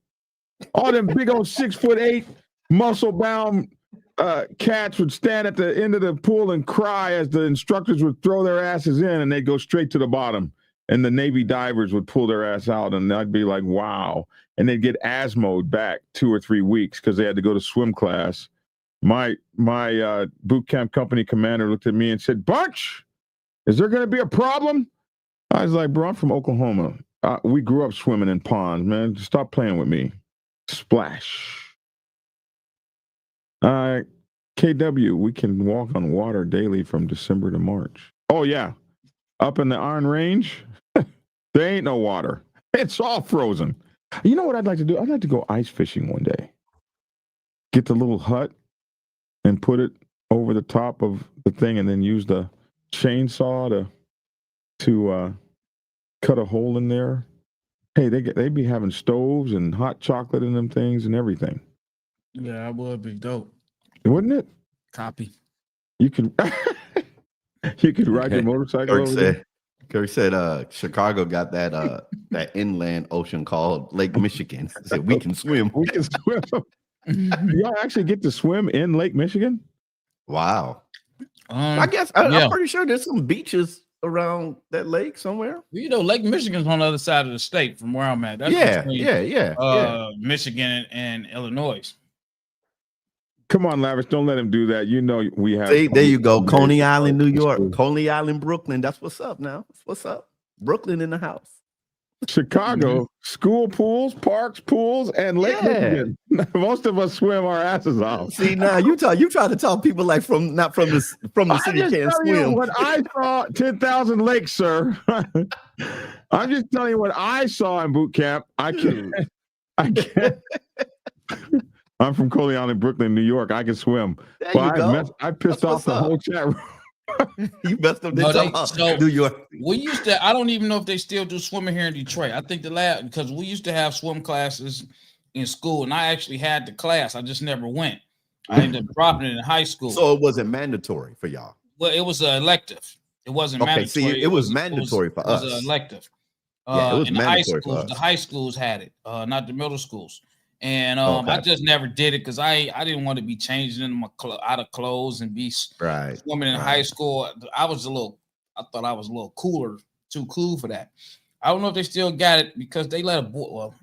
All them big old 6'8" muscle-bound cats would stand at the end of the pool and cry as the instructors would throw their asses in and they'd go straight to the bottom. And the Navy divers would pull their ass out and I'd be like, wow. And they'd get ASMO'd back 2 or 3 weeks because they had to go to swim class. My boot camp company commander looked at me and said, Bunch, is there going to be a problem? I was like, bro, I'm from Oklahoma. We grew up swimming in ponds, man. Stop playing with me. Splash. KW, we can walk on water daily from December to March. Oh, yeah. Up in the Iron Range, there ain't no water. It's all frozen. You know what I'd like to do? I'd like to go ice fishing one day. Get the little hut and put it over the top of the thing and then use the chainsaw to cut a hole in there. Hey, they be having stoves and hot chocolate in them things and everything. Yeah, that would be dope. Wouldn't it? Copy. You could ride your motorcycle over there. Kirk said Chicago got that inland ocean called Lake Michigan. He said we can swim. We can swim. Y'all actually get to swim in Lake Michigan? Wow. I guess I'm pretty sure there's some beaches around that lake somewhere. You know, Lake Michigan's on the other side of the state from where I'm at. That's between, Michigan and Illinois. Come on, Lavish, don't let him do that. You know we have. See, there you go. Coney Island, New York. Coney Island, Brooklyn. That's what's up now. That's what's up. Brooklyn in the house. Chicago, school pools, parks, pools, and Lake Michigan. Most of us swim our asses off. See, now you try to talk people like not from the city can't swim. You what I saw 10,000 lakes, sir. I'm just telling you what I saw in boot camp. I can't. I'm from Coleon in Brooklyn, New York. I can swim. There you go. I pissed off the whole chat room. You messed up New York. We used to, I don't even know if they still do swimming here in Detroit. I think because we used to have swim classes in school, and I actually had the class. I just never went. I ended up dropping it in high school. So it wasn't mandatory for y'all? Well, it was an elective. It wasn't mandatory. See, it was mandatory for us. It was an elective. Yeah, it was in the mandatory high schools, for us. The high schools had it, not the middle schools. And I just never did it because I didn't want to be changing into my out of clothes and be swimming in high school. I thought I was a little cooler, too cool for that. I don't know if they still got it because they let a boy. Well,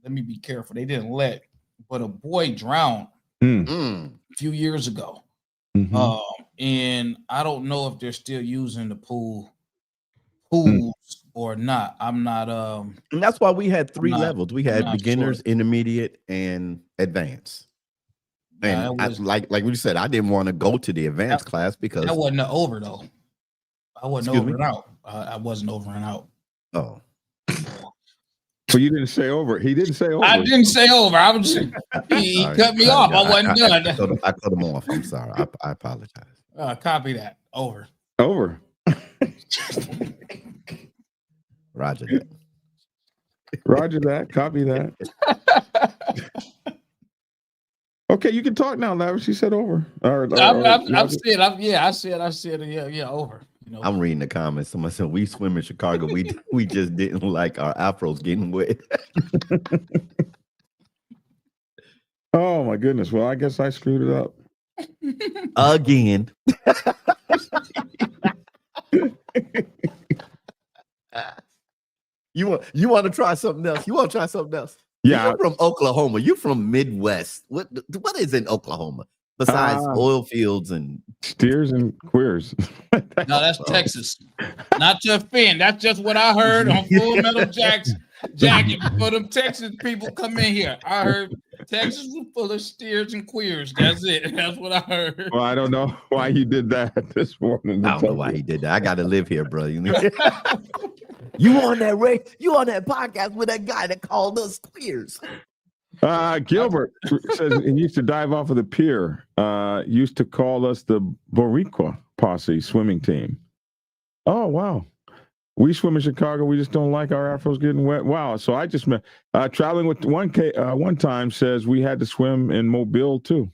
let me be careful. They didn't but a boy drowned a few years ago. Mm-hmm. And I don't know if they're still using the pools or not. I'm not. And that's why we had 3 levels. We had beginners, intermediate, and advanced. And like we said, I didn't want to go to the advanced class because that wasn't over though. I wasn't over and out. I wasn't over and out. Oh. So you didn't say over. He didn't say over. I didn't say over. I was just, he cut me off. I wasn't done. I cut him off. I'm sorry. I apologize. Copy that. Over. Over. Roger that. Roger that. Copy that. Okay, you can talk now, Lavish. She said over. I said, yeah, over. You know, I'm reading the comments. Someone said we swim in Chicago. We just didn't like our afros getting wet. Oh my goodness. Well, I guess I screwed it up again. You want to try something else? You want to try something else? Yeah. You're from Oklahoma. You're from Midwest. What is in Oklahoma besides oil fields and steers and queers? No, that's Texas. Not to offend. That's just what I heard on Full Metal Jacket for them Texas people come in here. I heard Texas was full of steers and queers. That's it. That's what I heard. Well, I don't know why you did that this morning. I don't know why he did that. I got to live here, bro. You on that podcast with that guy that called us queers. Gilbert says he used to dive off of the pier. Used to call us the Boricua Posse swimming team. Oh, wow. We swim in Chicago. We just don't like our afros getting wet. Wow. So I just met traveling with one time says we had to swim in Mobile too.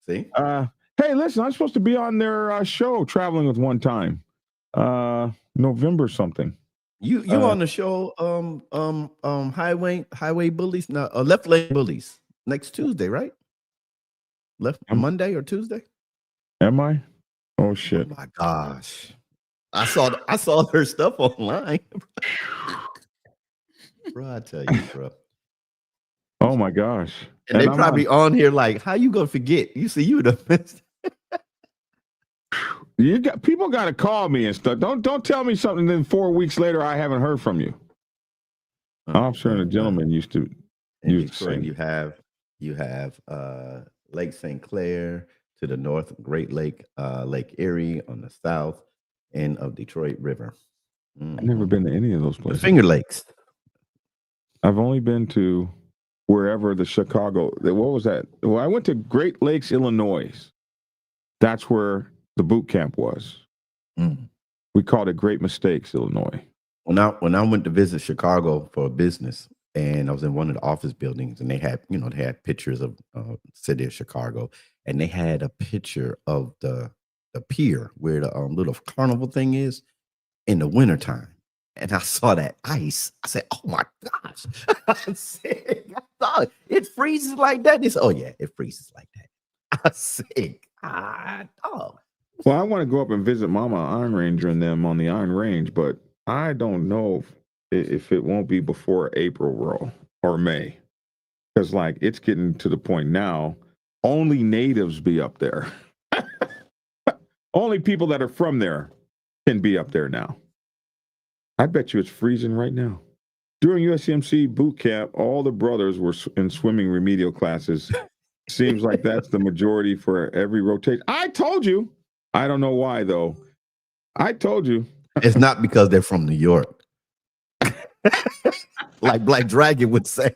See? Hey, listen, I'm supposed to be on their show traveling with one time. November something. You on the show highway bullies, left lane bullies next Tuesday, right? Monday or Tuesday? Am I? Oh shit. Oh my gosh. I saw her stuff online. Bro, I tell you, bro. Oh my gosh. And they probably on here like, how you gonna forget? You see, you would have missed. People got to call me and stuff. Don't tell me something. Then 4 weeks later, I haven't heard from you. Officer and a gentleman used to. You have Lake St. Clair to the north, Great Lake, Lake Erie on the south end of Detroit River. I've never been to any of those places. The Finger Lakes. I've only been to wherever the Chicago. What was that? Well, I went to Great Lakes, Illinois. That's where the boot camp was. We called it Great Mistakes, Illinois. When I went to visit Chicago for business, and I was in one of the office buildings, and they had pictures of city of Chicago, and they had a picture of the pier where the little carnival thing is in the wintertime. And I saw that ice. I said, "Oh my gosh!" I said, "It freezes like that." They said, "Oh yeah, it freezes like that." I said, "God, oh." Well, I want to go up and visit Mama Iron Ranger and them on the Iron Range, but I don't know if it won't be before April or May, because like it's getting to the point now. Only natives be up there. Only people that are from there can be up there now. I bet you it's freezing right now. During USCMC boot camp, all the brothers were in swimming remedial classes. Seems like that's the majority for every rotation. I told you. I don't know why, though. I told you. It's not because they're from New York. Like Black Dragon would say.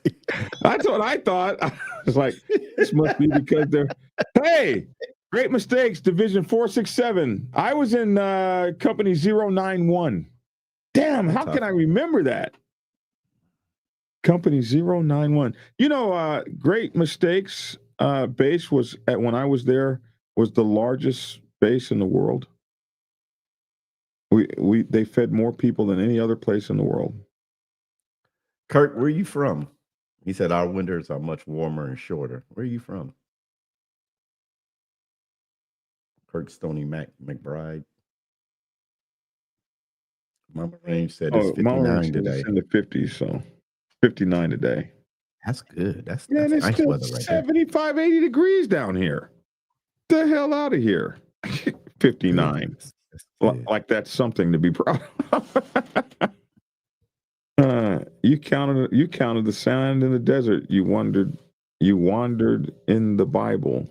That's what I thought. I was like, this must be because they're, hey, great mistakes, Division 467. I was in company 091. Damn, how can I remember that? Company 091. You know, Great Mistakes base was when I was there, was the largest base in the world. They fed more people than any other place in the world. Kirk, where are you from? He said our winters are much warmer and shorter. Where are you from? Kirk Stoney McBride. Mama Range said it's 59 today. It's in the 50s, so 59 today. That's good. That's it's nice still weather right 75, 80 degrees down here. The hell out of here. 59. Like that's something to be proud of. You counted the sand in the desert. You wandered in the Bible.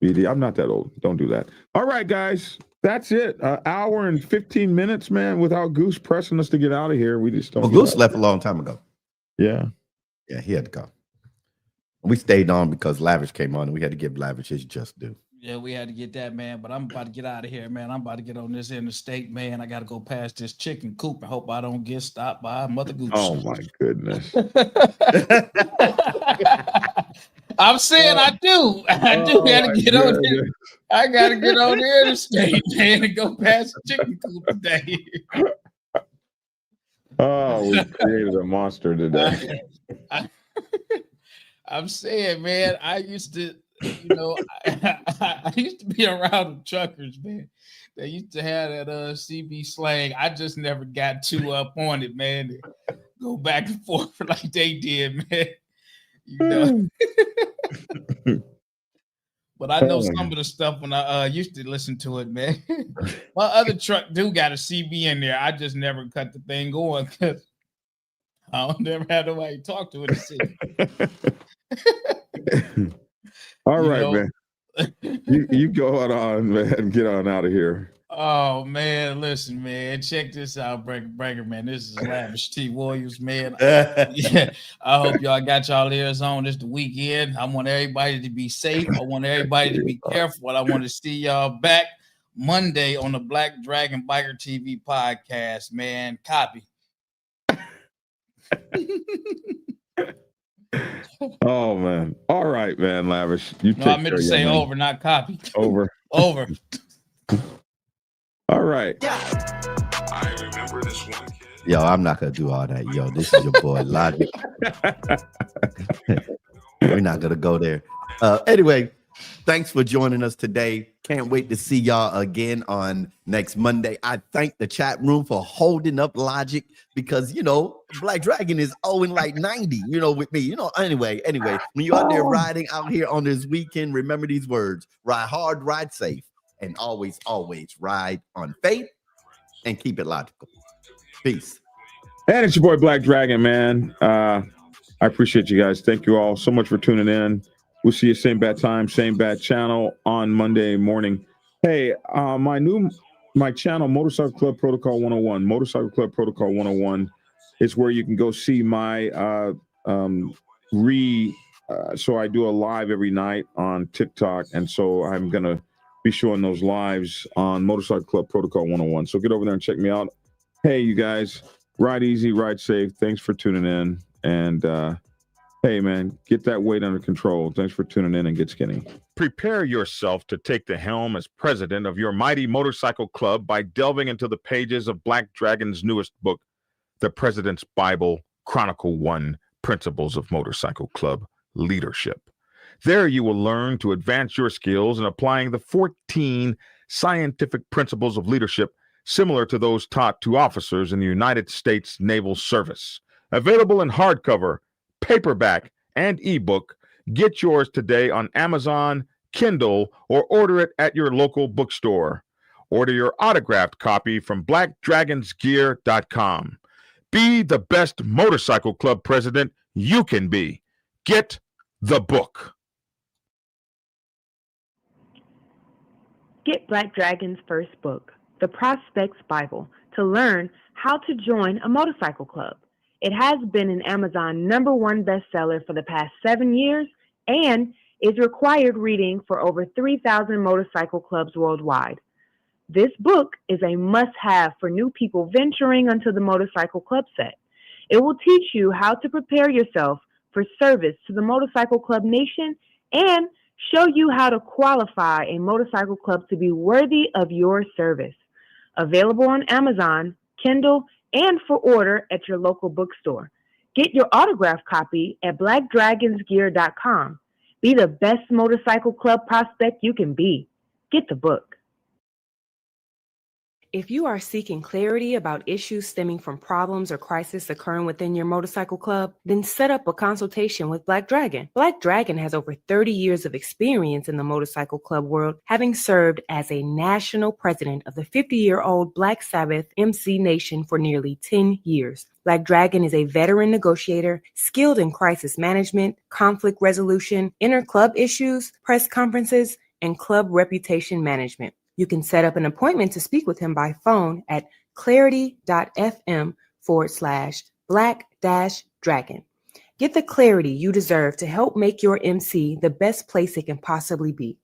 BD, I'm not that old. Don't do that. All right, guys. That's it. Hour and 15 minutes, man, without Goose pressing us to get out of here. We just don't. Well, Goose left a long time ago. Yeah. Yeah, he had to go. We stayed on because Lavish came on and we had to give Lavish his just due. Yeah, we had to get that, man. But I'm about to get out of here, man. I'm about to get on this interstate, man. I got to go past this chicken coop and hope I don't get stopped by a mother goose. Oh, my goodness. I'm saying I do. I do got to get on there. I got to get on the interstate, man, and go past the chicken coop today. Oh, we created a monster today. I'm saying, man, I used to, I used to be around the truckers, man. They used to have that CB slang. I just never got too up on it, man. Go back and forth like they did, man. But I know some of the stuff when I used to listen to it, man. My other truck do got a CB in there. I just never cut the thing going because I don't never had nobody to talk to in the city. All right, man. You go on, man, and get on out of here. Oh man, listen, man. Check this out, Breaker, man. This is Lavish T. Williams, man. Yeah, I hope y'all got y'all ears on this the weekend. I want everybody to be safe. I want everybody to be careful. I want to see y'all back Monday on the Black Dragon Biker TV podcast, man. Copy. Oh man. All right, man, Lavish. You no, I meant to say over, not copy. Over. Over. All right. I remember this one kid. Yo, I'm not gonna do all that. Yo, this is your boy Logic. We're not gonna go there. Anyway, thanks for joining us today. Can't wait to see y'all again on next Monday. I thank the chat room for holding up Logic because Black Dragon is owing like 90, with me. Anyway, when you're out there riding out here on this weekend, remember these words: ride hard, ride safe, and always, always ride on faith and keep it logical. Peace. And it's your boy Black Dragon, man. I appreciate you guys. Thank you all so much for tuning in. We'll see you same bad time, same bad channel on Monday morning. Hey, my channel, Motorcycle Club Protocol 101. Motorcycle Club Protocol 101 is where you can go see my so I do a live every night on TikTok, and so I'm gonna be showing those lives on Motorcycle Club Protocol 101. So get over there and check me out. Hey, you guys, ride easy, ride safe. Thanks for tuning in, and hey, man, get that weight under control. Thanks for tuning in, and get skinny. Prepare yourself to take the helm as president of your mighty motorcycle club by delving into the pages of Black Dragon's newest book, The President's Bible, Chronicle 1, Principles of Motorcycle Club Leadership. There you will learn to advance your skills in applying the 14 scientific principles of leadership similar to those taught to officers in the United States Naval Service. Available in hardcover, paperback, and ebook. Get yours today on Amazon, Kindle, or order it at your local bookstore. Order your autographed copy from blackdragonsgear.com. Be the best motorcycle club president you can be. Get the book. Get Black Dragon's first book, The Prospect's Bible, to learn how to join a motorcycle club. It has been an Amazon #1 bestseller for the past 7 years and is required reading for over 3,000 motorcycle clubs worldwide. This book is a must-have for new people venturing onto the motorcycle club set. It will teach you how to prepare yourself for service to the motorcycle club nation and show you how to qualify a motorcycle club to be worthy of your service. Available on Amazon, Kindle, and for order at your local bookstore. Get your autographed copy at blackdragonsgear.com. Be the best motorcycle club prospect you can be. Get the book. If you are seeking clarity about issues stemming from problems or crises occurring within your motorcycle club, then set up a consultation with Black Dragon. Black Dragon has over 30 years of experience in the motorcycle club world, having served as a national president of the 50-year-old Black Sabbath MC Nation for nearly 10 years. Black Dragon is a veteran negotiator, skilled in crisis management, conflict resolution, inter-club issues, press conferences, and club reputation management. You can set up an appointment to speak with him by phone at clarity.fm/black-dragon. Get the clarity you deserve to help make your MC the best place it can possibly be.